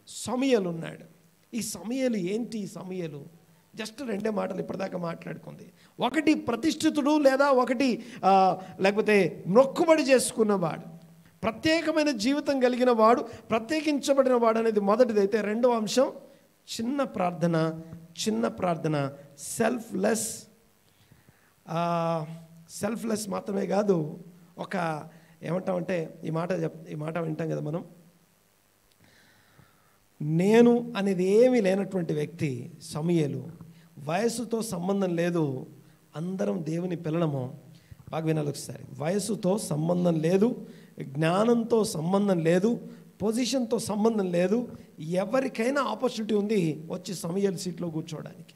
సమయలు ఉన్నాడు. ఈ సమయలు ఏంటి? ఈ సమయలు జస్ట్ రెండే మాటలు ఇప్పటిదాకా మాట్లాడుకుంది. ఒకటి ప్రతిష్ఠితుడు, లేదా ఒకటి లేకపోతే మొక్కుబడి చేసుకున్నవాడు, ప్రత్యేకమైన జీవితం కలిగిన వాడు, ప్రత్యేకించబడిన వాడు అనేది మొదటిదైతే, రెండవ అంశం చిన్న ప్రార్థన. చిన్న ప్రార్థన సెల్ఫ్లెస్ మాత్రమే కాదు, ఒక ఏమంటామంటే ఈ మాట వింటాం కదా మనం, నేను అనేది ఏమీ లేనటువంటి వ్యక్తి సమూయేలు. వయసుతో సంబంధం లేదు, అందరం దేవుని పిల్లలము. బాగా వినాలి ఒకసారి. వయసుతో సంబంధం లేదు, జ్ఞానంతో సంబంధం లేదు, పొజిషన్తో సంబంధం లేదు. ఎవరికైనా ఆపర్చునిటీ ఉంది వచ్చి సమూయేలు సీట్లో కూర్చోవడానికి.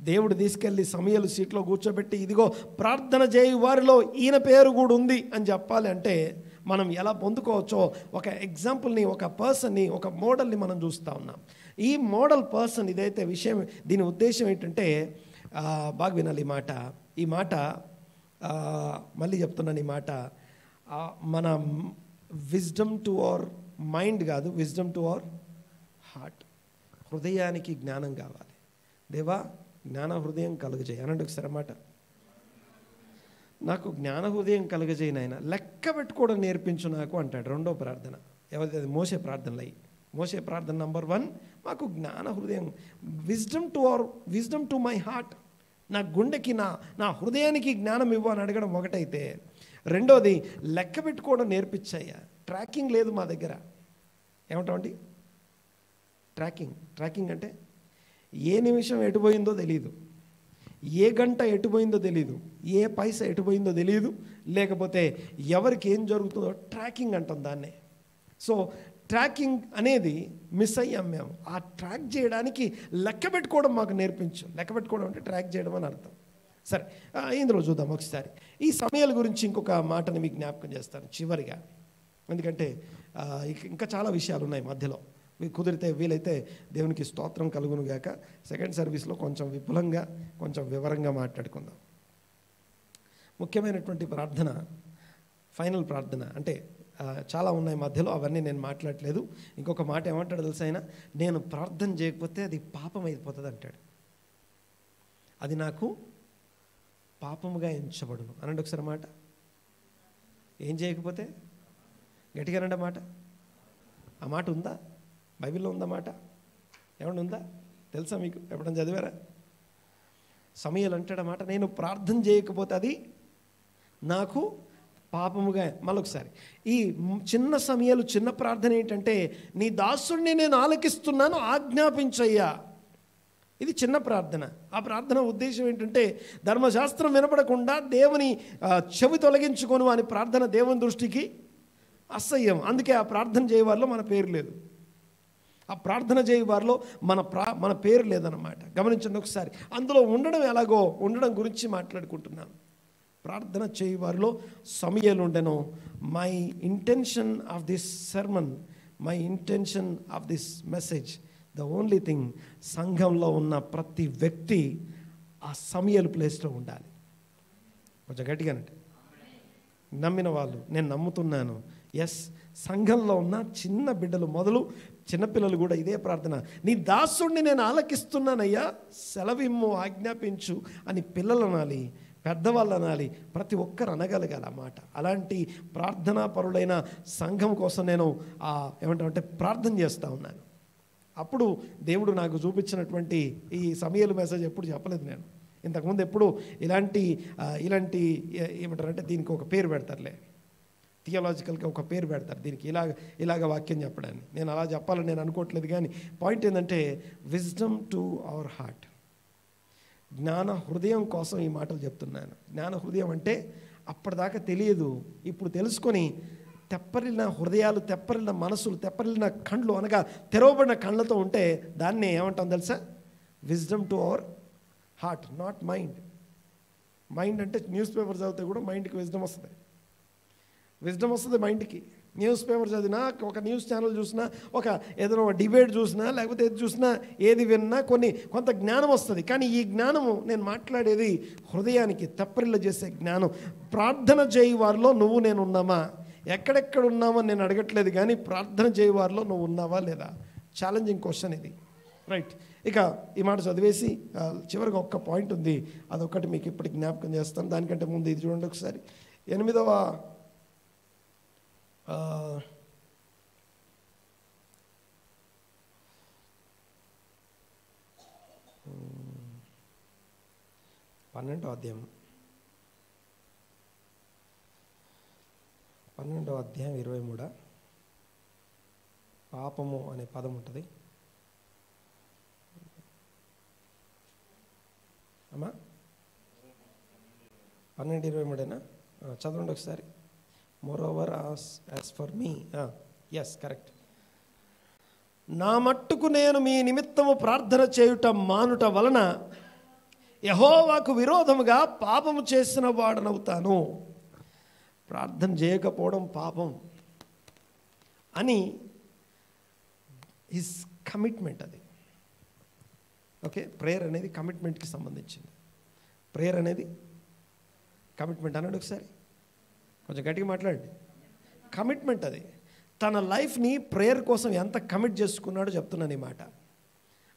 దేవుడు తీసుకెళ్ళి సమూయేలు సీట్లో కూర్చోబెట్టి, ఇదిగో ప్రార్థన చేయు వారిలో ఈయన పేరు కూడా ఉంది అని చెప్పాలి అంటే మనం ఎలా పొందుకోవచ్చో ఒక ఎగ్జాంపుల్ని, ఒక పర్సన్ని, ఒక మోడల్ని మనం చూస్తూ ఉన్నాం. ఈ మోడల్ పర్సన్ ఇదైతే విషయం, దీని ఉద్దేశం ఏంటంటే, బాగా వినాలి ఈ మాట మళ్ళీ చెప్తున్నాను. ఈ మాట మన విజ్డమ్ టు అవర్ మైండ్ కాదు, విజ్డమ్ టు అవర్ హార్ట్. హృదయానికి జ్ఞానం కావాలి. దేవా జ్ఞాన హృదయం కలుగజేయి అనండి ఒకసారి మాట. నాకు జ్ఞాన హృదయం కలుగజేయి నాయన, లెక్క పెట్టుకోవడం నేర్పించు నాకు అంటాడు. రెండో ప్రార్థన ఎవరిది? మోసే ప్రార్థనలు అయ్యి. మోసే ప్రార్థన నంబర్ 1, మాకు జ్ఞాన హృదయం, విజ్డమ్ టు మై హార్ట్, నా గుండెకి, నా హృదయానికి జ్ఞానం ఇవ్వు అని అడగడం ఒకటైతే, రెండోది లెక్క పెట్టుకోవడం నేర్పించాయ్యా. ట్రాకింగ్ లేదు మా దగ్గర. ఏమంటామండి? ట్రాకింగ్ అంటే ఏ నిమిషం ఎటుపోయిందో తెలియదు, ఏ గంట ఎటుపోయిందో తెలియదు, ఏ పైసా ఎటుపోయిందో తెలియదు, లేకపోతే ఎవరికి ఏం జరుగుతుందో ట్రాకింగ్ అంటాం దాన్నే. సో ట్రాకింగ్ అనేది మిస్ అయ్యాం మేము. ఆ ట్రాక్ చేయడానికి లెక్క పెట్టుకోవడం మాకు నేర్పించు. లెక్క పెట్టుకోవడం అంటే ట్రాక్ చేయడం అని అర్థం. సరే, ఇందులో చూద్దాం ఒకసారి. ఈ సమయాల గురించి ఇంకొక మాటని మీకు జ్ఞాపకం చేస్తాను చివరిగా, ఎందుకంటే ఇంకా చాలా విషయాలు ఉన్నాయి మధ్యలో. మీకు కుదిరితే వీలైతే దేవునికి స్తోత్రం కలుగును గాక. సెకండ్ సర్వీస్లో కొంచెం విపులంగా, కొంచెం వివరంగా మాట్లాడుకుందాం. ముఖ్యమైనటువంటి ప్రార్థన, ఫైనల్ ప్రార్థన అంటే చాలా ఉన్నాయి మధ్యలో, అవన్నీ నేను మాట్లాడలేదు. ఇంకొక మాట ఏమంటాడు తెలుసా ఆయన? నేను ప్రార్థన చేయకపోతే అది పాపం అయిపోతుంది అంటాడు. అది నాకు పాపముగా ఎంచబడును అనండి ఒకసారి మాట. ఏం చేయకపోతే? గట్టిగా అనండి మాట. ఆ మాట ఉందా? బైబిల్లో ఉందా మాట? ఏమన్నా ఉందా? తెలుసా మీకు? ఎప్పుడన్నా చదివారా? సమూయేలు అంటాడు మాట, నేను ప్రార్థన చేయకపోతే అది నాకు పాపముగా. మళ్ళొకసారి ఈ చిన్న సమూయేలు చిన్న ప్రార్థన ఏంటంటే, నీ దాసుడిని నేను ఆలకిస్తున్నాను, ఆజ్ఞాపించయ్యా. ఇది చిన్న ప్రార్థన. ఆ ప్రార్థన ఉద్దేశం ఏంటంటే, ధర్మశాస్త్రం వినపడకుండా దేవుని చెవి తొలగించుకోను అని ప్రార్థన దేవుని దృష్టికి అసహ్యం. అందుకే ఆ ప్రార్థన చేయవారిలో మన పేరు లేదు. ఆ ప్రార్థన చేయవారిలో మన పేరు లేదన్నమాట. గమనించండి ఒకసారి. అందులో ఉండడం ఎలాగో ఉండడం గురించి మాట్లాడుకుంటున్నాం. ప్రార్థన చేయవారిలో సమూయేలు ఉండెను. My intention of this sermon, my intention of this message, the only thing, సంఘంలో ఉన్న ప్రతి వ్యక్తి ఆ సమూయేలు ప్లేస్లో ఉండాలి. కొంచెం గట్టిగానంటే, నమ్మిన వాళ్ళు, నేను నమ్ముతున్నాను. ఎస్, సంఘంలో ఉన్న చిన్న బిడ్డలు మొదలు చిన్నపిల్లలు కూడా ఇదే ప్రార్థన. నీ దాసుడిని నేను ఆలకిస్తున్నానయ్యా, సెలవిమ్ము, ఆజ్ఞాపించు అని పిల్లలు అనాలి, పెద్దవాళ్ళు అనాలి, ప్రతి ఒక్కరు అనగలగాలి ఆ మాట. అలాంటి ప్రార్థనా పరులైన సంఘం కోసం నేను ఏమంటామంటే ప్రార్థన చేస్తూ ఉన్నాను. అప్పుడు దేవుడు నాకు చూపించినటువంటి ఈ సమూయేలు మెసేజ్ ఎప్పుడు చెప్పలేదు నేను ఇంతకుముందు. ఎప్పుడు ఇలాంటి ఏమంటారంటే దీనికి ఒక పేరు పెడతారులే, థియాలజికల్గా ఒక పేరు పెడతారు దీనికి, ఇలాగ వాక్యం చెప్పడాన్ని. నేను అలా చెప్పాలని నేను అనుకోవట్లేదు. కానీ పాయింట్ ఏంటంటే, విజ్డమ్ టు అవర్ హార్ట్, జ్ఞాన హృదయం కోసం ఈ మాటలు చెప్తున్నాను. జ్ఞాన హృదయం అంటే అప్పటిదాకా తెలియదు, ఇప్పుడు తెలుసుకొని తెప్పరిల్లిన హృదయాలు, తెప్పరిల్లిన మనసులు, తెప్పరిల్లిన కళ్ళు, అనగా తెరవబడిన కళ్ళతో ఉంటే దాన్నే ఏమంటాం తెలుసా? Wisdom to our heart, not mind. Mind అంటే న్యూస్ పేపర్ చదివితే కూడా మైండ్కి విజ్డమ్ వస్తుంది. విజ్డమ్ వస్తుంది మైండ్కి. న్యూస్ పేపర్ చదివినా, ఒక న్యూస్ ఛానల్ చూసినా, ఏదైనా ఒక డిబేట్ చూసినా, లేకపోతే ఏది చూసినా, ఏది విన్నా కొంత జ్ఞానం వస్తుంది. కానీ ఈ జ్ఞానము నేను మాట్లాడేది హృదయానికి తెప్పరిల్ల చేసే జ్ఞానం. ప్రార్థన చేయి వారిలో నువ్వు నేను ఉన్నామా? ఎక్కడెక్కడ ఉన్నామని నేను అడగట్లేదు, కానీ ప్రార్థన చేయి వారిలో నువ్వు ఉన్నావా లేదా? ఛాలెంజింగ్ క్వశ్చన్ ఇది. రైట్, ఇక ఈ మాట చదివేసి చివరిగా ఒక్క పాయింట్ ఉంది, అదొక్కటి మీకు ఇప్పటికి జ్ఞాపకం చేస్తాను. దానికంటే ముందు ఇది చూడండి ఒకసారి. 8వ అధ్యాయం 12వ అధ్యాయం 23. పాపము అనే పదం ఉంటుంది అమ్మా. 12:23 చదవండి ఒకసారి. Moreover as for me, yes correct. నా మట్టుకు నేను మీ నిమిత్తము ప్రార్థన చేయుట మానుట వలన యెహోవాకు విరోధముగా పాపము చేసిన వాడనవుతాను. ప్రార్థన చేయకపోవడం పాపం అని హిస్ కమిట్మెంట్ అది. ఓకే, ప్రేయర్ అనేది కమిట్మెంట్కి సంబంధించింది. ప్రేయర్ అనేది కమిట్మెంట్ అన్నాడు ఒకసారి, కొంచెం గట్టిగా మాట్లాడండి. కమిట్మెంట్ అది. తన లైఫ్ని ప్రేయర్ కోసం ఎంత కమిట్ చేసుకున్నాడో చెప్తున్నాను ఈ మాట.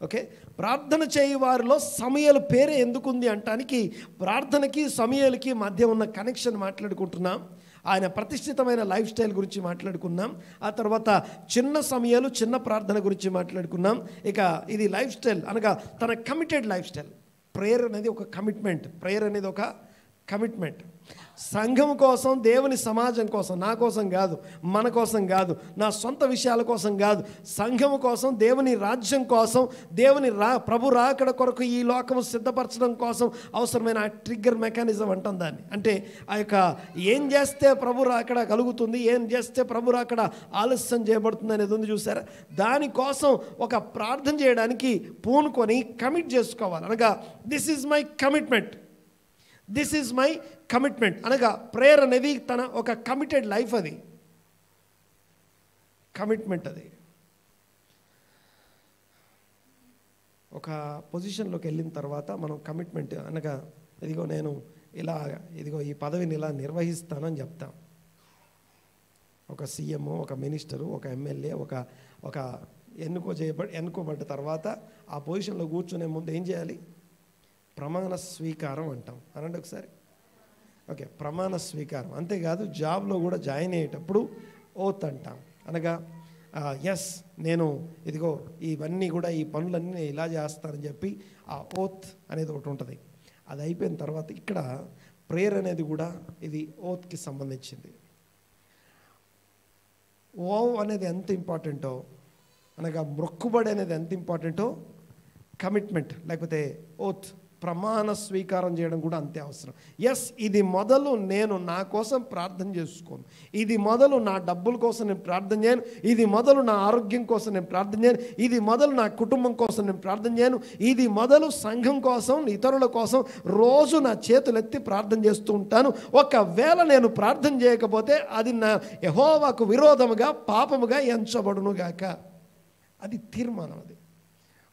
ఓకే, ప్రార్థన చేయి వారిలో సమూయేలు పేరే ఎందుకుంది అంటానికి ప్రార్థనకి సమూయేలుకి మధ్య ఉన్న కనెక్షన్ మాట్లాడుకుంటున్నాం. ఆయన ప్రతిష్ఠితమైన లైఫ్ స్టైల్ గురించి మాట్లాడుకున్నాం. ఆ తర్వాత చిన్న సమూయేలు చిన్న ప్రార్థన గురించి మాట్లాడుకున్నాం. ఇక ఇది లైఫ్ స్టైల్ అనగా తన కమిటెడ్ లైఫ్ స్టైల్. ప్రేయర్ అనేది ఒక కమిట్మెంట్. ప్రేయర్ అనేది ఒక కమిట్మెంట్. సంఘం కోసం, దేవుని సమాజం కోసం, నా కోసం కాదు, మన కోసం కాదు, నా సొంత విషయాల కోసం కాదు, సంఘం కోసం, దేవుని రాజ్యం కోసం, దేవుని ప్రభు రాకడ కొరకు ఈ లోకము సిద్ధపరచడం కోసం అవసరమైన ట్రిగ్గర్ మెకానిజం అంటాం దాన్ని. అంటే ఆ యొక్క ఏం చేస్తే ప్రభు రాకడ కలుగుతుంది, ఏం చేస్తే ప్రభు రాకడ ఆలస్యం చేయబడుతుంది అనేది ఉంది చూసారా. దానికోసం ఒక ప్రార్థన చేయడానికి పూనుకొని కమిట్ చేసుకోవాలి. అనగా this is my commitment, this is my commitment అనగా ప్రేయర్ అనేది తన ఒక కమిటెడ్ లైఫ్. అది కమిట్మెంట్. అది ఒక పొజిషన్లోకి వెళ్ళిన తర్వాత మనం కమిట్మెంట్ అనగా ఇదిగో నేను ఇలా, ఇదిగో ఈ పదవిని ఇలా నిర్వహిస్తానని చెప్తాం. ఒక సీఎం, ఒక మినిస్టరు, ఒక ఎమ్మెల్యే, ఒక ఎన్నుకోబడ్డ తర్వాత ఆ పొజిషన్లో కూర్చునే ముందు ఏం చేయాలి? ప్రమాణ స్వీకారం అంటాం. అనండి ఒకసారి. ఓకే, ప్రమాణ స్వీకారం. అంతేకాదు జాబ్లో కూడా జాయిన్ అయ్యేటప్పుడు ఓత్ అంటాం. అనగా ఎస్ నేను ఇదిగో ఇవన్నీ కూడా ఈ పనులన్నీ నేను ఇలా చేస్తానని చెప్పి ఆ ఓత్ అనేది ఒకటి ఉంటుంది. అది అయిపోయిన తర్వాత ఇక్కడ ప్రేయర్ అనేది కూడా ఇది ఓత్కి సంబంధించింది. ఓ అనేది ఎంత ఇంపార్టెంటో, అనగా మొక్కుబడి అనేది ఎంత ఇంపార్టెంటో, కమిట్మెంట్ లేకపోతే ఓత్ ప్రమాణ స్వీకారం చేయడం కూడా అంతే అవసరం. ఎస్, ఇది మొదలు నేను నా కోసం ప్రార్థన చేసుకోను, ఇది మొదలు నా డబ్బుల కోసం నేను ప్రార్థన చేయను, ఇది మొదలు నా ఆరోగ్యం కోసం నేను ప్రార్థన చేయను, ఇది మొదలు నా కుటుంబం కోసం నేను ప్రార్థన చేయను, ఇది మొదలు సంఘం కోసం, ఇతరుల కోసం రోజు నా చేతులెత్తి ప్రార్థన చేస్తూ ఉంటాను. ఒకవేళ నేను ప్రార్థన చేయకపోతే అది నా యెహోవాకు విరోధముగా పాపముగా ఎంచబడును గాక. అది తీర్మానం. అది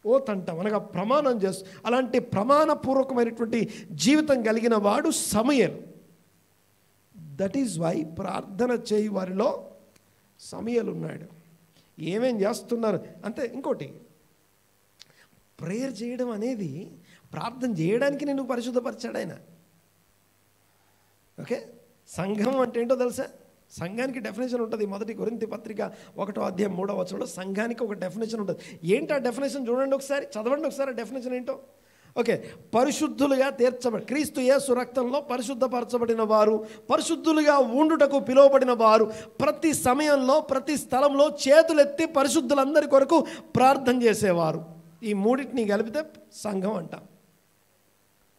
ఓత్ అంటాం. అనగా ప్రమాణం చేస్తూ, అలాంటి ప్రమాణపూర్వకమైనటువంటి జీవితం కలిగిన వాడు సమూయేలు. దట్ ఈజ్ వై ప్రార్థన చేయి వారిలో సమూయేలు ఉన్నాడు. ఏమేం చేస్తున్నారు అంటే, ఇంకోటి ప్రేయర్ చేయడం అనేది ప్రార్థన చేయడానికి నేను పరిశుద్ధపరిచాడు ఆయన. ఓకే, సంఘం అంటే ఏంటో తెలుసా? సంఘానికి డెఫినేషన్ ఉంటుంది. 1 కొరింథీ పత్రిక 1వ అధ్యాయం 3వ వచనంలో సంఘానికి ఒక డెఫినేషన్ ఉంటుంది. ఏంటి ఆ డెఫినేషన్? చూడండి ఒకసారి, చదవండి ఒకసారి ఆ డెఫినేషన్ ఏంటో. ఓకే, పరిశుద్ధులుగా తీర్చబడి క్రీస్తు యేసు రక్తంలో పరిశుద్ధపరచబడిన వారు, పరిశుద్ధులుగా ఉండుటకు పిలువబడిన వారు, ప్రతి సమయంలో ప్రతి స్థలంలో చేతులెత్తి పరిశుద్ధులందరి కొరకు ప్రార్థన చేసేవారు. ఈ మూడింటిని కలిపితే సంఘం అంటాం.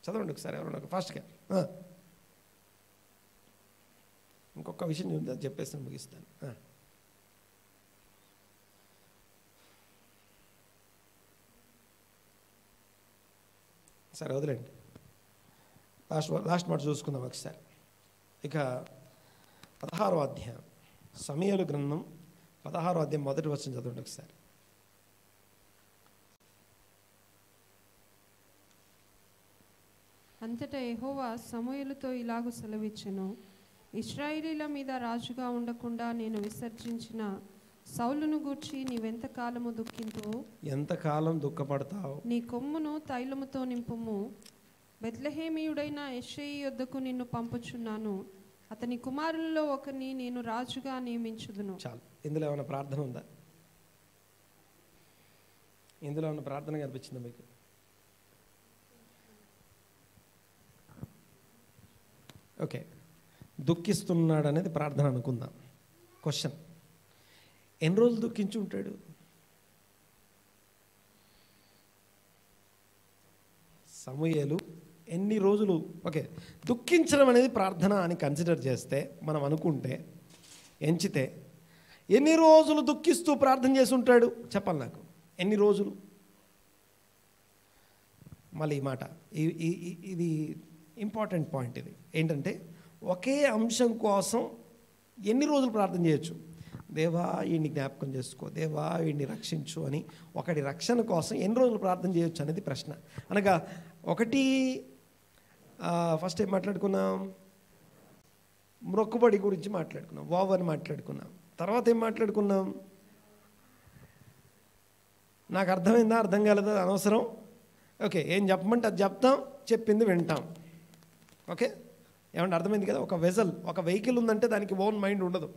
చదవండి ఒకసారి ఎవరన్నా ఫాస్ట్గా. ఇంకొక విషయం చూద్దాం, చెప్పేసి ముగిస్తాను. సరే వదిలేండి, లాస్ట్ మాట చూసుకుందాం ఒకసారి. ఇక 16వ అధ్యాయం సమూయేలు గ్రంథం 16వ అధ్యాయం 1వ వచనం చదవండి ఒకసారి. అంతటా యెహోవా సమూయేలుతో ఇలాగు సెలవిచ్చెను, ఇశ్రాయేలీల మీద రాజుగా ఉండకుండా నేను విసర్జించిన సౌలును గూర్చి నీవెంతకాలము దుఃఖింతువు? ఎంతకాలం దుఃఖపడతావు? నీ కొమ్మును తైలముతో నింపుము. బెత్లెహేమీయుడైన యెషయి యొద్దకు నిన్ను పంపుచున్నాను. అతని కుమారులలో ఒకరిని నేను రాజుగా నియమించుదును. చాలు. ఇందులో ఏమైనా ప్రార్థన ఉందా? ఇందులో ఏమైనా ప్రార్థన కనిపించిందా మీకు? ఓకే, దుఃఖిస్తున్నాడు అనేది ప్రార్థన అనుకుందాం. క్వశ్చన్, ఎన్ని రోజులు దుఃఖించి ఉంటాడు? సమూయేలు ఎన్ని రోజులు? ఓకే, దుఃఖించడం అనేది ప్రార్థన అని కన్సిడర్ చేస్తే, మనం అనుకుంటే, ఎంచితే ఎన్ని రోజులు దుఃఖిస్తూ ప్రార్థన చేసి ఉంటాడు? చెప్పాలి నాకు, ఎన్ని రోజులు? మళ్ళీ ఈ మాట, ఇది ఇంపార్టెంట్ పాయింట్. ఇది ఏంటంటే, ఒకే అంశం కోసం ఎన్ని రోజులు ప్రార్థన చేయొచ్చు? దేవా వీడిని జ్ఞాపకం చేసుకో, దేవా వీడిని రక్షించు అని ఒకటి రక్షణ కోసం ఎన్ని రోజులు ప్రార్థన చేయొచ్చు అనేది ప్రశ్న. అనగా ఒకటి, ఫస్ట్ ఏం మాట్లాడుకున్నాం? మొక్కుబడి గురించి మాట్లాడుకున్నాం, వావ్ అని మాట్లాడుకున్నాం. తర్వాత ఏం మాట్లాడుకున్నాం? నాకు అర్థమైందా అర్థం కాలేదా అనవసరం. ఓకే, ఏం చెప్పమంటే అది చెప్తాం, చెప్పింది వింటాం. ఓకే, ఏమంటే అర్థమైంది కదా? ఒక వెజల్, ఒక వెహికల్ ఉందంటే దానికి ఓన్ మైండ్ ఉండదు.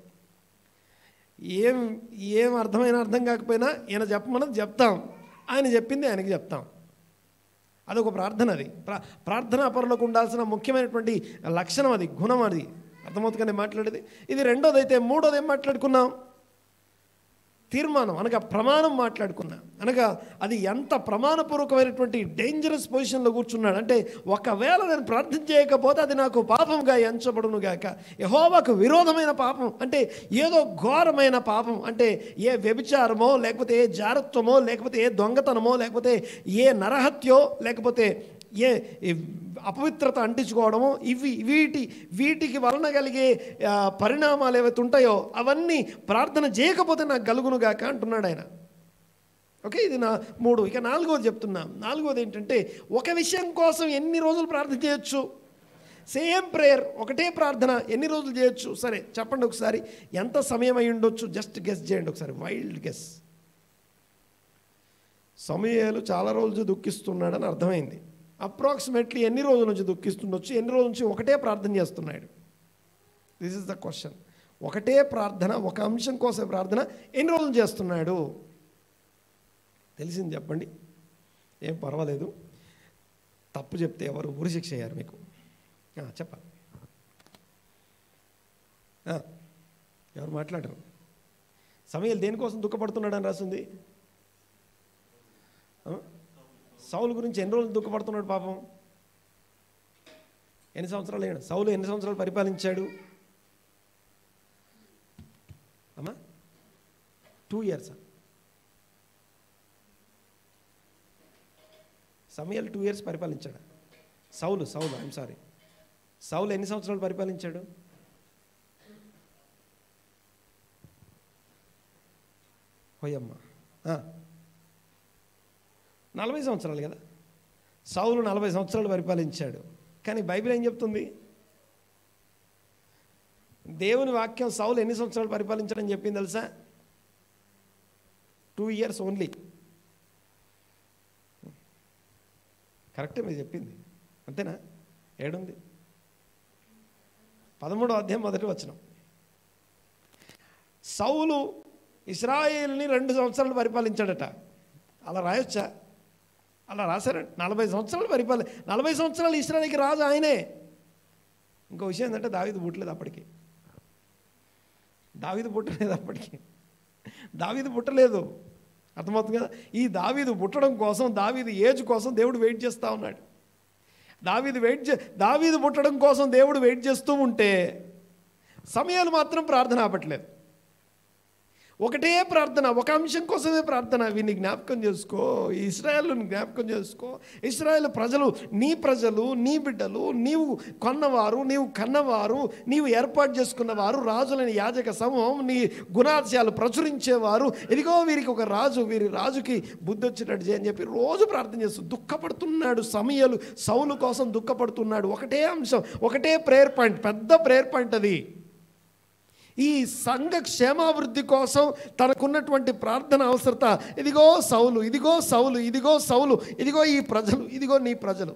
ఏం అర్థమైనా అర్థం కాకపోయినా ఈయన చెప్పమన్నది చెప్తాం, ఆయన చెప్పింది ఆయనకి చెప్తాం. అదొక ప్రార్థన. అది ప్రార్థనా పరులకు ఉండాల్సిన ముఖ్యమైనటువంటి లక్షణం, అది గుణం. అది అర్థమవుతుందని మాట్లాడేది. ఇది రెండోది. అయితే మూడోది ఏం మాట్లాడుకున్నాం? తీర్మానం అనగా ప్రమాణం మాట్లాడుకున్నా. అనగా అది ఎంత ప్రమాణపూర్వకమైనటువంటి డేంజరస్ పొజిషన్లో కూర్చున్నాడు అంటే, ఒకవేళ నేను ప్రార్థన చేయకపోతే అది నాకు పాపంగా ఎంచబడును గాక. యెహోవాకు విరోధమైన పాపం అంటే ఏదో ఘోరమైన పాపం అంటే ఏ వ్యభిచారమో, లేకపోతే ఏ జారత్వమో, లేకపోతే ఏ దొంగతనమో, లేకపోతే ఏ నరహత్యో, లేకపోతే ఏ అపవిత్రత అంటించుకోవడమో, వీటికి వలన కలిగే పరిణామాలు ఏవైతే ఉంటాయో అవన్నీ ప్రార్థన చేయకపోతే నాకు కలుగునుగాక అంటున్నాడు ఆయన. ఓకే, ఇది నా 3. ఇక 4వది చెప్తున్నా. 4వది ఏంటంటే, ఒక విషయం కోసం ఎన్ని రోజులు ప్రార్థన చేయొచ్చు? సేమ్ ప్రేయర్, ఒకటే ప్రార్థన ఎన్ని రోజులు చేయొచ్చు? సరే చెప్పండి ఒకసారి, ఎంత సమయం అయి ఉండొచ్చు? జస్ట్ గెస్ చేయండి ఒకసారి, వైల్డ్ గెస్. సమూయేలు చాలా రోజులు దుఃఖిస్తున్నాడని అర్థమైంది. అప్రాక్సిమేట్లీ ఎన్ని రోజుల నుంచి దుఃఖిస్తుండొచ్చు? ఎన్ని రోజుల నుంచి ఒకటే ప్రార్థన చేస్తున్నాడు? This is the question. ఒకటే ప్రార్థన, ఒక అంశం కోసం ప్రార్థన ఎన్ని రోజులు చేస్తున్నాడు? తెలిసింది చెప్పండి, ఏం పర్వాలేదు. తప్పు చెప్తే ఎవరు ఉరి శిక్ష అయ్యారు మీకు? చెప్పాలి. ఎవరు మాట్లాడరు? సమూయేలు దేనికోసం దుఃఖపడుతున్నాడు అని రాసింది? సౌలు గురించి ఎన్ని రోజులు దుఃఖపడుతున్నాడు పాపం? ఎన్ని సంవత్సరాలు అయ్యాడు? సౌలు ఎన్ని సంవత్సరాలు పరిపాలించాడు అమ్మా? 2 years. సమూయేలు 2 years పరిపాలించాడు. సౌలు ఐఎమ్ సారీ, సౌలు ఎన్ని సంవత్సరాలు పరిపాలించాడు? పోయమ్మ 40 సంవత్సరాలు కదా. సౌలు 40 సంవత్సరాలు పరిపాలించాడు. కానీ బైబిల్ ఏం చెప్తుంది? దేవుని వాక్యం సౌలు ఎన్ని సంవత్సరాలు పరిపాలించాడని చెప్పింది తెలుసా? 2 years ఓన్లీ. కరెక్టే మీరు చెప్పింది, అంతేనా? ఏడుంది? 13వ అధ్యాయం 1వ వచనం. సౌలు ఇశ్రాయేలుని 2 సంవత్సరాలు పరిపాలించాడట. అలా రాయొచ్చా? అలా రాశారండి. 40 సంవత్సరాలు 40 సంవత్సరాలు ఇశ్రాయేలుకి రాజు ఆయనే. ఇంకో విషయం ఏంటంటే, దావీదు పుట్టలేదు అప్పటికి. దావీదు పుట్టలేదు. అర్థమవుతుంది కదా? ఈ దావీదు పుట్టడం కోసం, దావీదు ఏజ్ కోసం దేవుడు వెయిట్ చేస్తూ ఉన్నాడు. దావీదు పుట్టడం కోసం దేవుడు వెయిట్ చేస్తూ ఉంటే సమూయేలు మాత్రం ప్రార్థన ఆపట్లేదు. ఒకటే ప్రార్థన, ఒక అంశం కోసమే ప్రార్థన. వీరిని జ్ఞాపకం చేసుకో, ఇశ్రాయేలుని జ్ఞాపకం చేసుకో. ఇశ్రాయేలు ప్రజలు, నీ బిడ్డలు, నీవు కొన్నవారు, నీవు కన్నవారు, నీవు ఏర్పాటు చేసుకున్నవారు, రాజులని యాజక సమూహం, నీ గుణాశయాలు ప్రచురించేవారు. ఇదిగో వీరికి ఒక రాజు, వీరి రాజుకి బుద్ధి వచ్చేటట్టు చేయని చెప్పి రోజు ప్రార్థన చేస్తూ దుఃఖపడుతున్నాడు. సమూయేలు సౌలు కోసం దుఃఖపడుతున్నాడు. ఒకటే అంశం, ఒకటే ప్రేయర్ పాయింట్, పెద్ద ప్రేయర్ పాయింట్ అది. ఈ సంఘ క్షేమాభివృద్ధి కోసం తనకున్నటువంటి ప్రార్థన అవసరత. ఇదిగో సౌలు, ఇదిగో సౌలు, ఇదిగో సౌలు, ఇదిగో ఈ ప్రజలు, ఇదిగో నీ ప్రజలు.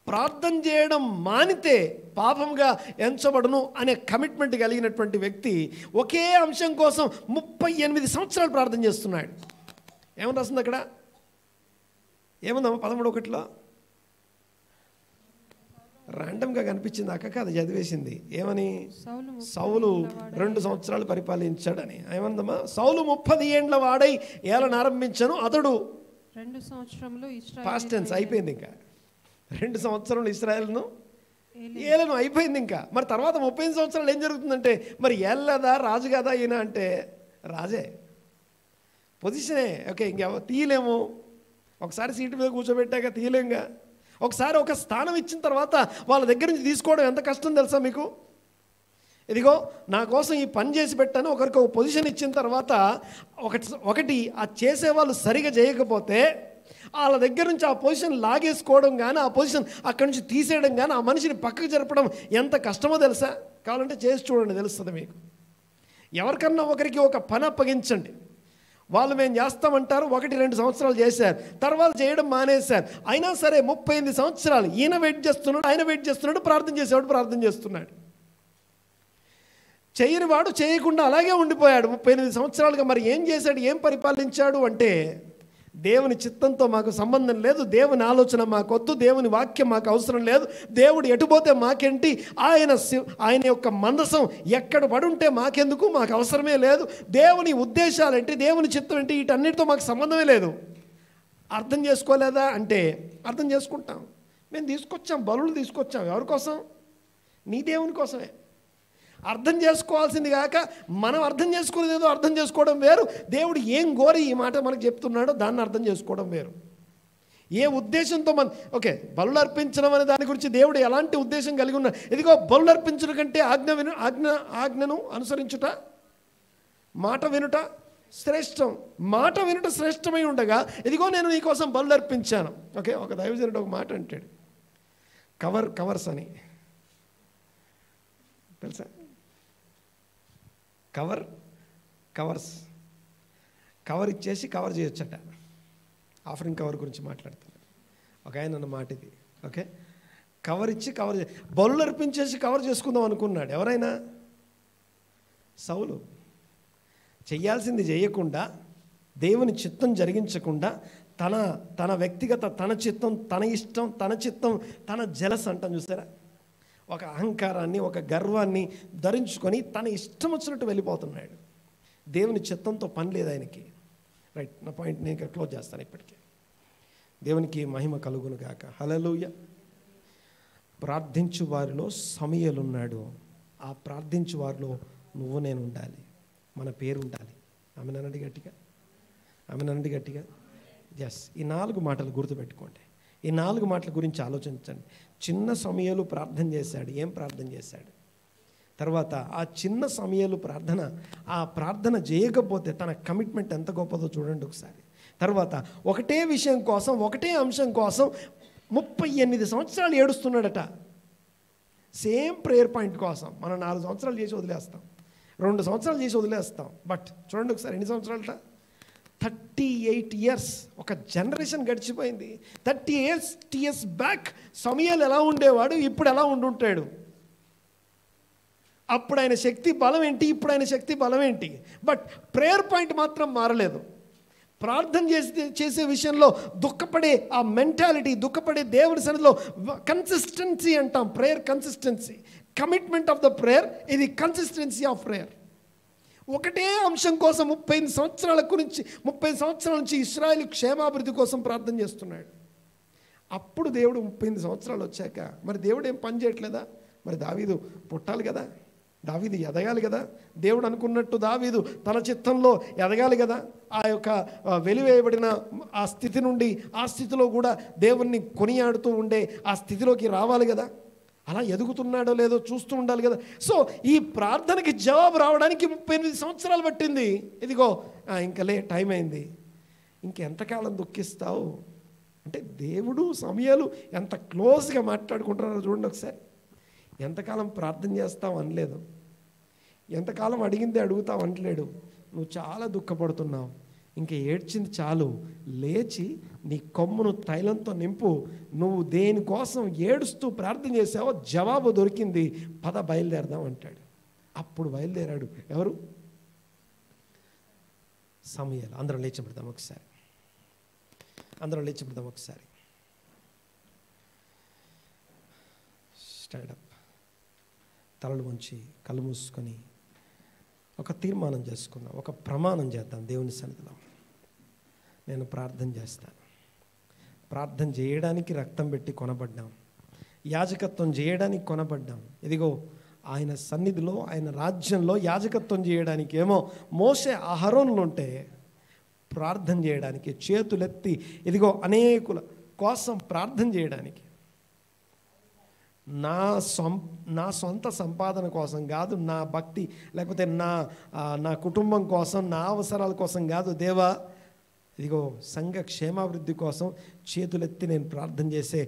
ప్రార్థన చేయడం మానితే పాపంగా ఎంచబడును అనే కమిట్మెంట్ కలిగినటువంటి వ్యక్తి ఒకే అంశం కోసం 38 సంవత్సరాలు ప్రార్థన చేస్తున్నాడు. ఏమని రాస్తుంది అక్కడ? ఏముందమ్మా 13:1? ర్యాండమ్గా కనిపించింది అక్కకి, అది చదివేసింది. ఏమని? సౌలు సౌలు 2 సంవత్సరాలు పరిపాలించాడని. ఏమందమ్మా? సౌలు 30 ఏండ్ల వాడై ఏలను ఆరంభించను, అతడు 2 సంవత్సరములు పాస్ట్ టెన్స్ అయిపోయింది. ఇంకా 2 సంవత్సరాలు ఇశ్రాయేలును ఏలను అయిపోయింది. ఇంకా మరి తర్వాత 30 సంవత్సరాలు ఏం జరుగుతుందంటే, మరి ఏళ్ళదా రాజు కదా ఈయన అంటే రాజే, పొజిషనే. ఓకే, ఇంక తీయలేము. ఒకసారి సీటు మీద కూర్చోబెట్టాక తీయలేంగా. ఒకసారి ఒక స్థానం ఇచ్చిన తర్వాత వాళ్ళ దగ్గర నుంచి తీసుకోవడం ఎంత కష్టం తెలుసా మీకు? ఇదిగో నా కోసం ఈ పని చేసి పెట్టాను, ఒకరికి ఒక పొజిషన్ ఇచ్చిన తర్వాత ఒకటి ఆ చేసేవాళ్ళు సరిగా చేయకపోతే వాళ్ళ దగ్గర నుంచి ఆ పొజిషన్ లాగేసుకోవడం కానీ, ఆ పొజిషన్ అక్కడి నుంచి తీసేయడం కానీ, ఆ మనిషిని పక్కకు జరపడం ఎంత కష్టమో తెలుసా? కావాలంటే చేసి చూడండి, తెలుస్తుంది మీకు. ఎవరికన్నా ఒకరికి ఒక పని అప్పగించండి, వాళ్ళు మేము చేస్తామంటారు. 1-2 సంవత్సరాలు చేశారు, తర్వాత చేయడం మానేశారు. అయినా సరే 38 సంవత్సరాలు ఈయన వెయిట్ చేస్తున్నాడు, ఆయన వెయిట్ చేస్తున్నాడు, ప్రార్థన చేసేవాడు ప్రార్థన చేస్తున్నాడు. చేయని వాడు చేయకుండా అలాగే ఉండిపోయాడు 38 సంవత్సరాలుగా. మరి ఏం చేశాడు, ఏం పరిపాలించాడు అంటే, దేవుని చిత్తంతో మాకు సంబంధం లేదు, దేవుని ఆలోచన మాకొద్దు, దేవుని వాక్యం మాకు అవసరం లేదు, దేవుడు ఎటుపోతే మాకేంటి, ఆయన యొక్క మందసం ఎక్కడ పడుంటే మాకెందుకు, మాకు అవసరమే లేదు, దేవుని ఉద్దేశాలేంటి, దేవుని చిత్తం ఏంటి, వీటన్నిటితో మాకు సంబంధమే లేదు. అర్థం చేసుకోలేదా అంటే అర్థం చేసుకుంటాం. మేము తీసుకొచ్చాం, బలులు తీసుకొచ్చాం. ఎవరి కోసం? నీ దేవుని కోసమే. అర్థం చేసుకోవాల్సింది కాక మనం అర్థం చేసుకునేది ఏదో అర్థం చేసుకోవడం వేరు, దేవుడు ఏం కోరి ఈ మాట మనకు చెప్తున్నాడో దాన్ని అర్థం చేసుకోవడం వేరు. ఏ ఉద్దేశంతో ఓకే, బలులు అర్పించడం అనే దాని గురించి దేవుడు ఎలాంటి ఉద్దేశం కలిగి ఉన్నాడు? ఇదిగో బలులు అర్పించడం కంటే ఆజ్ఞను అనుసరించుట, మాట వినుట శ్రేష్టం. మాట వినుట శ్రేష్టమై ఉండగా ఇదిగో నేను నీకోసం బలులు అర్పించాను. ఓకే, ఒక దైవజనుడు ఒక మాట అంటాడు, కవర్స్ అని తెలుసా? కవర్ ఇచ్చేసి కవర్ చేయొచ్చట. ఆఫరింగ్ కవర్ గురించి మాట్లాడుతున్నాడు ఒక ఆయన అన్న మాట ఇది. ఓకే, కవర్ ఇచ్చి బలులు అర్పించేసి కవర్ చేసుకుందాం అనుకున్నాడు. ఎవరైనా? సౌలు. చెయ్యాల్సింది చేయకుండా, దేవుని చిత్తం జరిగించకుండా, తన వ్యక్తిగత, తన చిత్తం, తన ఇష్టం, తన చిత్తం, తన జలస్ అంటాం చూసారా, ఒక అహంకారాన్ని, ఒక గర్వాన్ని ధరించుకొని తన ఇష్టం వచ్చినట్టు వెళ్ళిపోతున్నాడు. దేవుని చిత్తంతో పని లేదు ఆయనకి. రైట్, నా పాయింట్ నేను ఇక్కడ క్లోజ్ చేస్తాను. ఇప్పటికే దేవునికి మహిమ కలుగును గాక. హల్లెలూయా. ప్రార్థించు వారిలో సమయలున్నాడు. ఆ ప్రార్థించు వారిలో నువ్వు నేను ఉండాలి, మన పేరు ఉండాలి. ఆమెనండి గట్టిగా, ఆమెనండి గట్టిగా. ఎస్, ఈ 4 మాటలు గుర్తుపెట్టుకోండి. ఈ 4 మాటల గురించి ఆలోచించండి. చిన్న సమయాలు ప్రార్థన చేశాడు. ఏం ప్రార్థన చేశాడు? తర్వాత ఆ చిన్న సమయాలు ఆ ప్రార్థన చేయకపోతే తన కమిట్మెంట్ ఎంత గొప్పదో చూడండి ఒకసారి. తర్వాత ఒకటే విషయం కోసం, ఒకటే అంశం కోసం 38 సంవత్సరాలు ఏడుస్తున్నాడట. సేమ్ ప్రేయర్ పాయింట్ కోసం. మనం 4 సంవత్సరాలు చేసి వదిలేస్తాం, 2 సంవత్సరాలు చేసి వదిలేస్తాం. బట్ చూడండి ఒకసారి ఎన్ని సంవత్సరాలట? 38 ఇయర్స్. ఒక జనరేషన్ గడిచిపోయింది. 38 ఇయర్స్ బ్యాక్ సమయాలు ఎలా ఉండేవాడు, ఇప్పుడు ఎలా ఉండుంటాడు? అప్పుడు ఆయన శక్తి బలం ఏంటి, ఇప్పుడు ఆయన శక్తి బలం ఏంటి? బట్ ప్రేయర్ పాయింట్ మాత్రం మారలేదు. ప్రార్థన చేసే విషయంలో దుఃఖపడే ఆ మెంటాలిటీ, దుఃఖపడే దేవుడి సన్నిధిలో కన్సిస్టెన్సీ అంటాం. Prayer consistency, commitment of the prayer, ఇది కన్సిస్టెన్సీ ఆఫ్ ప్రేయర్. ఒకటే అంశం కోసం 30 సంవత్సరాల నుంచి ఇశ్రాయేలు క్షేమాభివృద్ధి కోసం ప్రార్థన చేస్తున్నాడు. అప్పుడు దేవుడు 38 సంవత్సరాలు వచ్చాక మరి దేవుడు ఏం పని చేయట్లేదా? మరి దావీదు పుట్టాలి కదా, దావీదు ఎదగాలి కదా. దేవుడు అనుకున్నట్టు దావీదు తన చిత్తంలో ఎదగాలి కదా. ఆ యొక్క వెలివేయబడిన ఆ స్థితి నుండి ఆ స్థితిలో కూడా దేవుణ్ణి కొనియాడుతూ ఉండే ఆ స్థితిలోకి రావాలి కదా. అలా ఎదుగుతున్నాడో లేదో చూస్తూ ఉండాలి కదా. సో ఈ ప్రార్థనకి జవాబు రావడానికి 38 సంవత్సరాలు పట్టింది. ఇదిగో ఇంకా టైం అయింది, ఇంకెంతకాలం దుఃఖిస్తావు అంటే దేవుడు సమయాలు ఎంత క్లోజ్గా మాట్లాడుకుంటున్నారో చూడండి ఒకసారి. ఎంతకాలం ప్రార్థన చేస్తావు అనలేదు, ఎంతకాలం అడిగిందే అడుగుతావు అనలేడు. నువ్వు చాలా దుఃఖపడుతున్నావు, ఇంక ఏడ్చింది చాలు, లేచి నీ కొమ్మును తైలంతో నింపు. నువ్వు దేనికోసం ఏడుస్తూ ప్రార్థన చేసావో జవాబు దొరికింది, పద బయలుదేరదాం అంటాడు. అప్పుడు బయలుదేరాడు. ఎవరు? సమూయేలు. అందరం లేచి పెడదాం ఒకసారి, అందరం లేచి పెడదాం ఒకసారి. స్టాండప్. తలలు వంచి కళ్ళు మూసుకొని ఒక తీర్మానం చేసుకుందాం, ఒక ప్రమాణం చేద్దాం దేవుని సన్నిధిలో. నేను ప్రార్థన చేస్తాను. ప్రార్థన చేయడానికి రక్తం పెట్టి కొనబడ్డాం, యాజకత్వం చేయడానికి కొనబడ్డాం. ఇదిగో ఆయన సన్నిధిలో, ఆయన రాజ్యంలో యాజకత్వం చేయడానికి ఏమో మోసే అహరోనులు ఉంటే, ప్రార్థన చేయడానికి చేతులెత్తి ఇదిగో అనేకుల కోసం ప్రార్థన చేయడానికి నా సొంత సంపాదన కోసం కాదు, నా భక్తి లేకపోతే నా కుటుంబం కోసం, నా అవసరాల కోసం కాదు, దేవా ఇదిగో సంఘ క్షేమాభివృద్ధి కోసం చేతులెత్తి నేను ప్రార్థన చేసే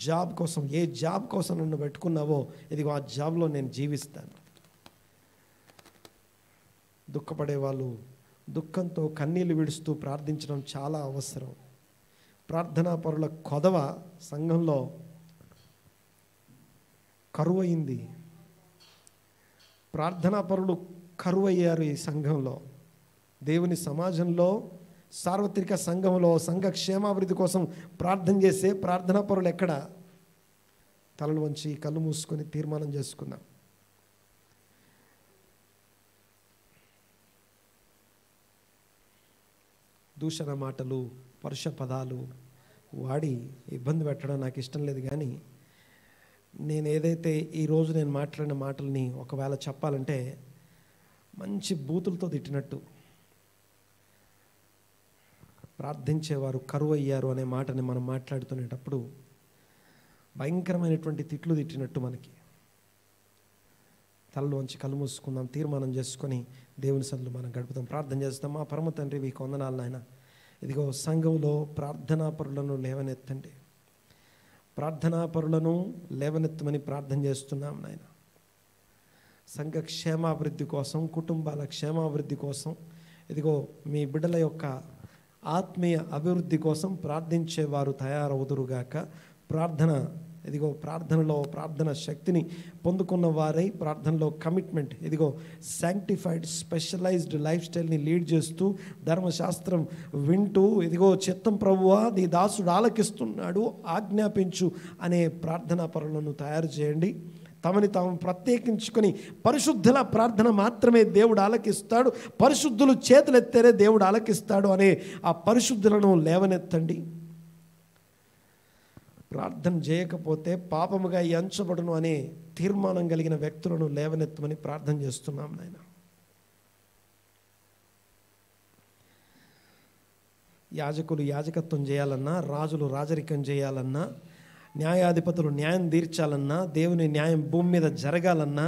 జాబ్ కోసం, ఏ జాబ్ కోసం నన్ను పెట్టుకున్నావో ఇదిగో ఆ జాబ్లో నేను జీవిస్తాను. దుఃఖపడే వాళ్ళు దుఃఖంతో కన్నీళ్లు విడుస్తూ ప్రార్థించడం చాలా అవసరం. ప్రార్థనా పరుల కొదవ సంఘంలో కరువయింది. ప్రార్థనా పరులు కరువయ్యారు ఈ సంఘంలో. దేవుని సమాజంలో, సార్వత్రిక సంఘంలో సంఘ క్షేమాభివృద్ధి కోసం ప్రార్థన చేసే ప్రార్థనా పరులు ఎక్కడ? తలలు వంచి కళ్ళు మూసుకొని తీర్మానం చేసుకుందాం. దూషణ మాటలు, పరుష పదాలు వాడి ఇబ్బంది పెట్టడం నాకు ఇష్టం లేదు. కానీ నేను ఏదైతే ఈరోజు నేను మాట్లాడిన మాటల్ని ఒకవేళ చెప్పాలంటే మంచి బూతులతో తిట్టినట్టు, ప్రార్థించేవారు కరువు అయ్యారు అనే మాటని మనం మాట్లాడుతునేటప్పుడు భయంకరమైనటువంటి తిట్లు తిట్టినట్టు మనకి. తలలోంచి కళ్ళు మూసుకుందాం, తీర్మానం చేసుకొని దేవుని సన్నిధిలో మనం గడుపుతాం, ప్రార్థన చేస్తాం. మా పరమ తండ్రి, మీకు వందనాలు నాయన. ఇదిగో సంఘంలో ప్రార్థనా పరులను లేవనెత్తండి, ప్రార్థనా పరులను లేవనెత్తమని ప్రార్థన చేస్తున్నాం నాయన. సంఘ క్షేమాభివృద్ధి కోసం, కుటుంబాల క్షేమాభివృద్ధి కోసం, ఇదిగో మీ బిడ్డల యొక్క ఆత్మీయ అభివృద్ధి కోసం ప్రార్థించేవారు తయారవుదురుగాక. ఇదిగో ప్రార్థన శక్తిని పొందుకున్న వారై ప్రార్థనలో కమిట్మెంట్, ఇదిగో శాంక్టిఫైడ్ స్పెషలైజ్డ్ లైఫ్ స్టైల్ని లీడ్ చేస్తూ ధర్మశాస్త్రం వింటూ, ఇదిగో చిత్తం ప్రభువా నీ దాసుడు ఆలకిస్తున్నాడు ఆజ్ఞాపించు అనే ప్రార్థనా పరులను తయారు చేయండి. తమని తాము ప్రత్యేకించుకొని పరిశుద్ధుల ప్రార్థన మాత్రమే దేవుడు ఆలకిస్తాడు, పరిశుద్ధులు చేతులెత్తేరే దేవుడు ఆలకిస్తాడు అనే ఆ పరిశుద్ధులను లేవనెత్తండి. ప్రార్థన చేయకపోతే పాపముగా ఎంచబడును అనే తీర్మానం కలిగిన వ్యక్తులను లేవనెత్తమని ప్రార్థన చేస్తున్నాం నాయన. యాజకులు యాజకత్వం చేయాలన్నా, రాజులు రాజరికం చేయాలన్నా, న్యాయాధిపతులు న్యాయం తీర్చాలన్నా, దేవుని న్యాయం భూమి మీద జరగాలన్నా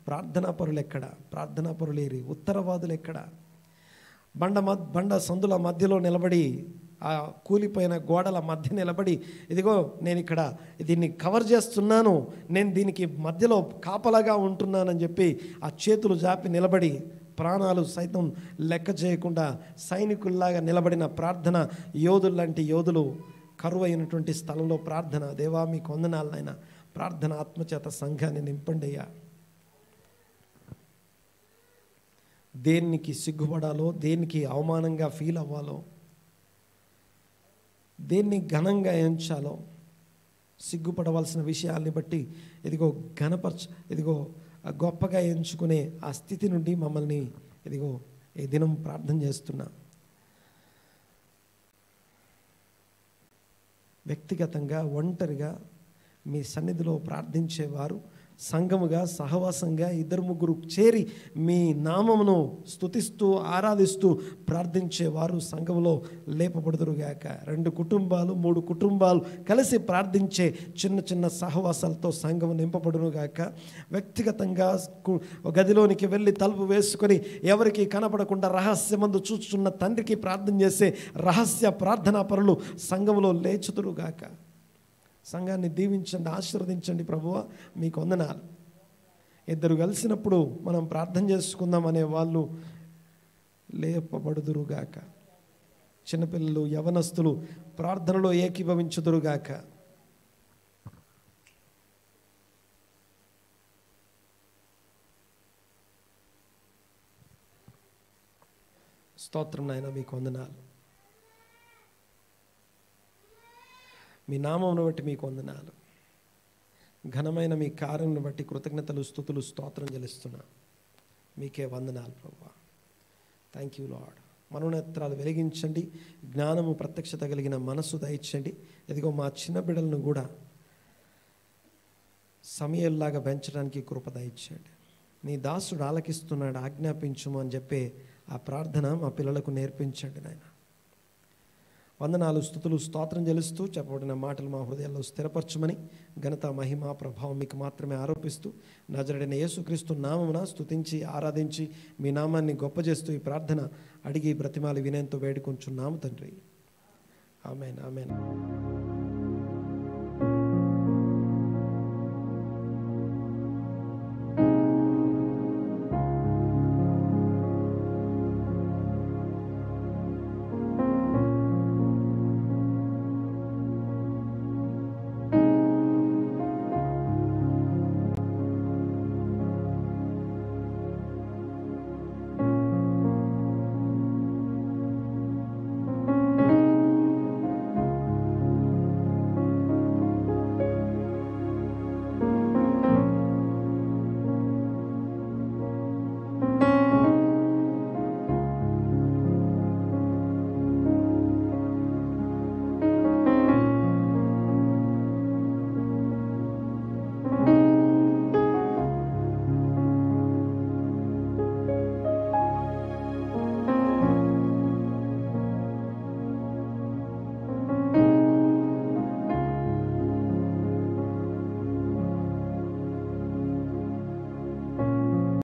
ప్రార్థనా పరులు ఎక్కడ? ప్రార్థనా పరులేరి ఉత్తరవాదులు ఎక్కడ? బండ సందుల మధ్యలో నిలబడి, ఆ కూలిపోయిన గోడల మధ్య నిలబడి, ఇదిగో నేను ఇక్కడ దీన్ని కవర్ చేస్తున్నాను, నేను దీనికి మధ్యలో కాపలాగా ఉంటున్నానని చెప్పి ఆ చేతులు జాపి నిలబడి ప్రాణాలు సైతం లెక్క చేయకుండా సైనికుల్లాగా నిలబడిన ప్రార్థన యోధుల్లాంటి యోధులు కరువైనటువంటి స్థలంలో ప్రార్థన, దేవా మీకు వందనాలు నాయన. ప్రార్థన ఆత్మచేత సంఘాన్ని నింపండి అయ్యా. దేనికి సిగ్గుపడాలో, దేనికి అవమానంగా ఫీల్ అవ్వాలో, దేన్ని ఘనంగా ఎంచాలో, సిగ్గుపడవలసిన విషయాల్ని బట్టి ఇదిగో ఇదిగో గొప్పగా ఎంచుకునే ఆ స్థితి నుండి మమ్మల్ని ఇదిగో ఈ దినం ప్రార్థన చేస్తున్నా. వ్యక్తిగతంగా ఒంటరిగా మీ సన్నిధిలో ప్రార్థించేవారు సంఘముగా సహవాసంగా 2-3 చేరి మీ నామమును స్తుతిస్తూ ఆరాధిస్తూ ప్రార్థించేవారు సంఘములో లేపబడుదురుగాక. 2 కుటుంబాలు 3 కుటుంబాలు కలిసి ప్రార్థించే చిన్న చిన్న సహవాసాలతో సంఘము నింపబడునుగాక. వ్యక్తిగతంగా గదిలోనికి వెళ్ళి తలుపు వేసుకొని ఎవరికి కనపడకుండా రహస్యమందు చూస్తున్న తండ్రికి ప్రార్థన చేసే రహస్య ప్రార్థనా పరులు సంఘములో లేచుదురుగాక. సంఘాన్ని దీవించండి, ఆశీర్వదించండి ప్రభువా, మీకు వందనాలు. 2 కలిసినప్పుడు మనం ప్రార్థన చేసుకుందాం అనే వాళ్ళు లేపబడుదురుగాక. చిన్నపిల్లలు, యవనస్తులు ప్రార్థనలో ఏకీభవించుదురుగాక. స్తోత్రం నాయన, మీకు వందనాలు. మీ నామమును బట్టి మీకు వందనాలు. ఘనమైన మీ కార్యం బట్టి కృతజ్ఞతలు, స్తుతులు, స్తోత్రం చెల్లిస్తున్నా. మీకే వందనాలు ప్రభువా. Thank you Lord. మనోనేత్రాలు వెలిగించండి, జ్ఞానము ప్రత్యక్షత కలిగిన మనస్సు దయచండి. ఇదిగో మా చిన్న బిడ్డలను కూడా సమయంలాగా పెంచడానికి కృప దయచేయండి. నీ దాసుడు ఆలకిస్తున్నాడు, ఆజ్ఞాపించుము అని చెప్పే ఆ ప్రార్థన మా పిల్లలకు నేర్పించండి నాయన. వందనాలు, స్తుతులు, స్తోత్రం చెల్లిస్తూ చెప్పబడిన మాటలు మా హృదయాల్లో స్థిరపరచమని ఘనత, మహిమ, ప్రభావం మీకు మాత్రమే ఆరోపిస్తూ నజరుడైన యేసుక్రీస్తు నామమున స్తుతించి ఆరాధించి మీ నామాన్ని గొప్ప చేస్తూ ఈ ప్రార్థన అడిగి బ్రతిమాలి వినయంతో వేడుకొంచున్నాము తండ్రి. ఆమేన్, ఆమేన్.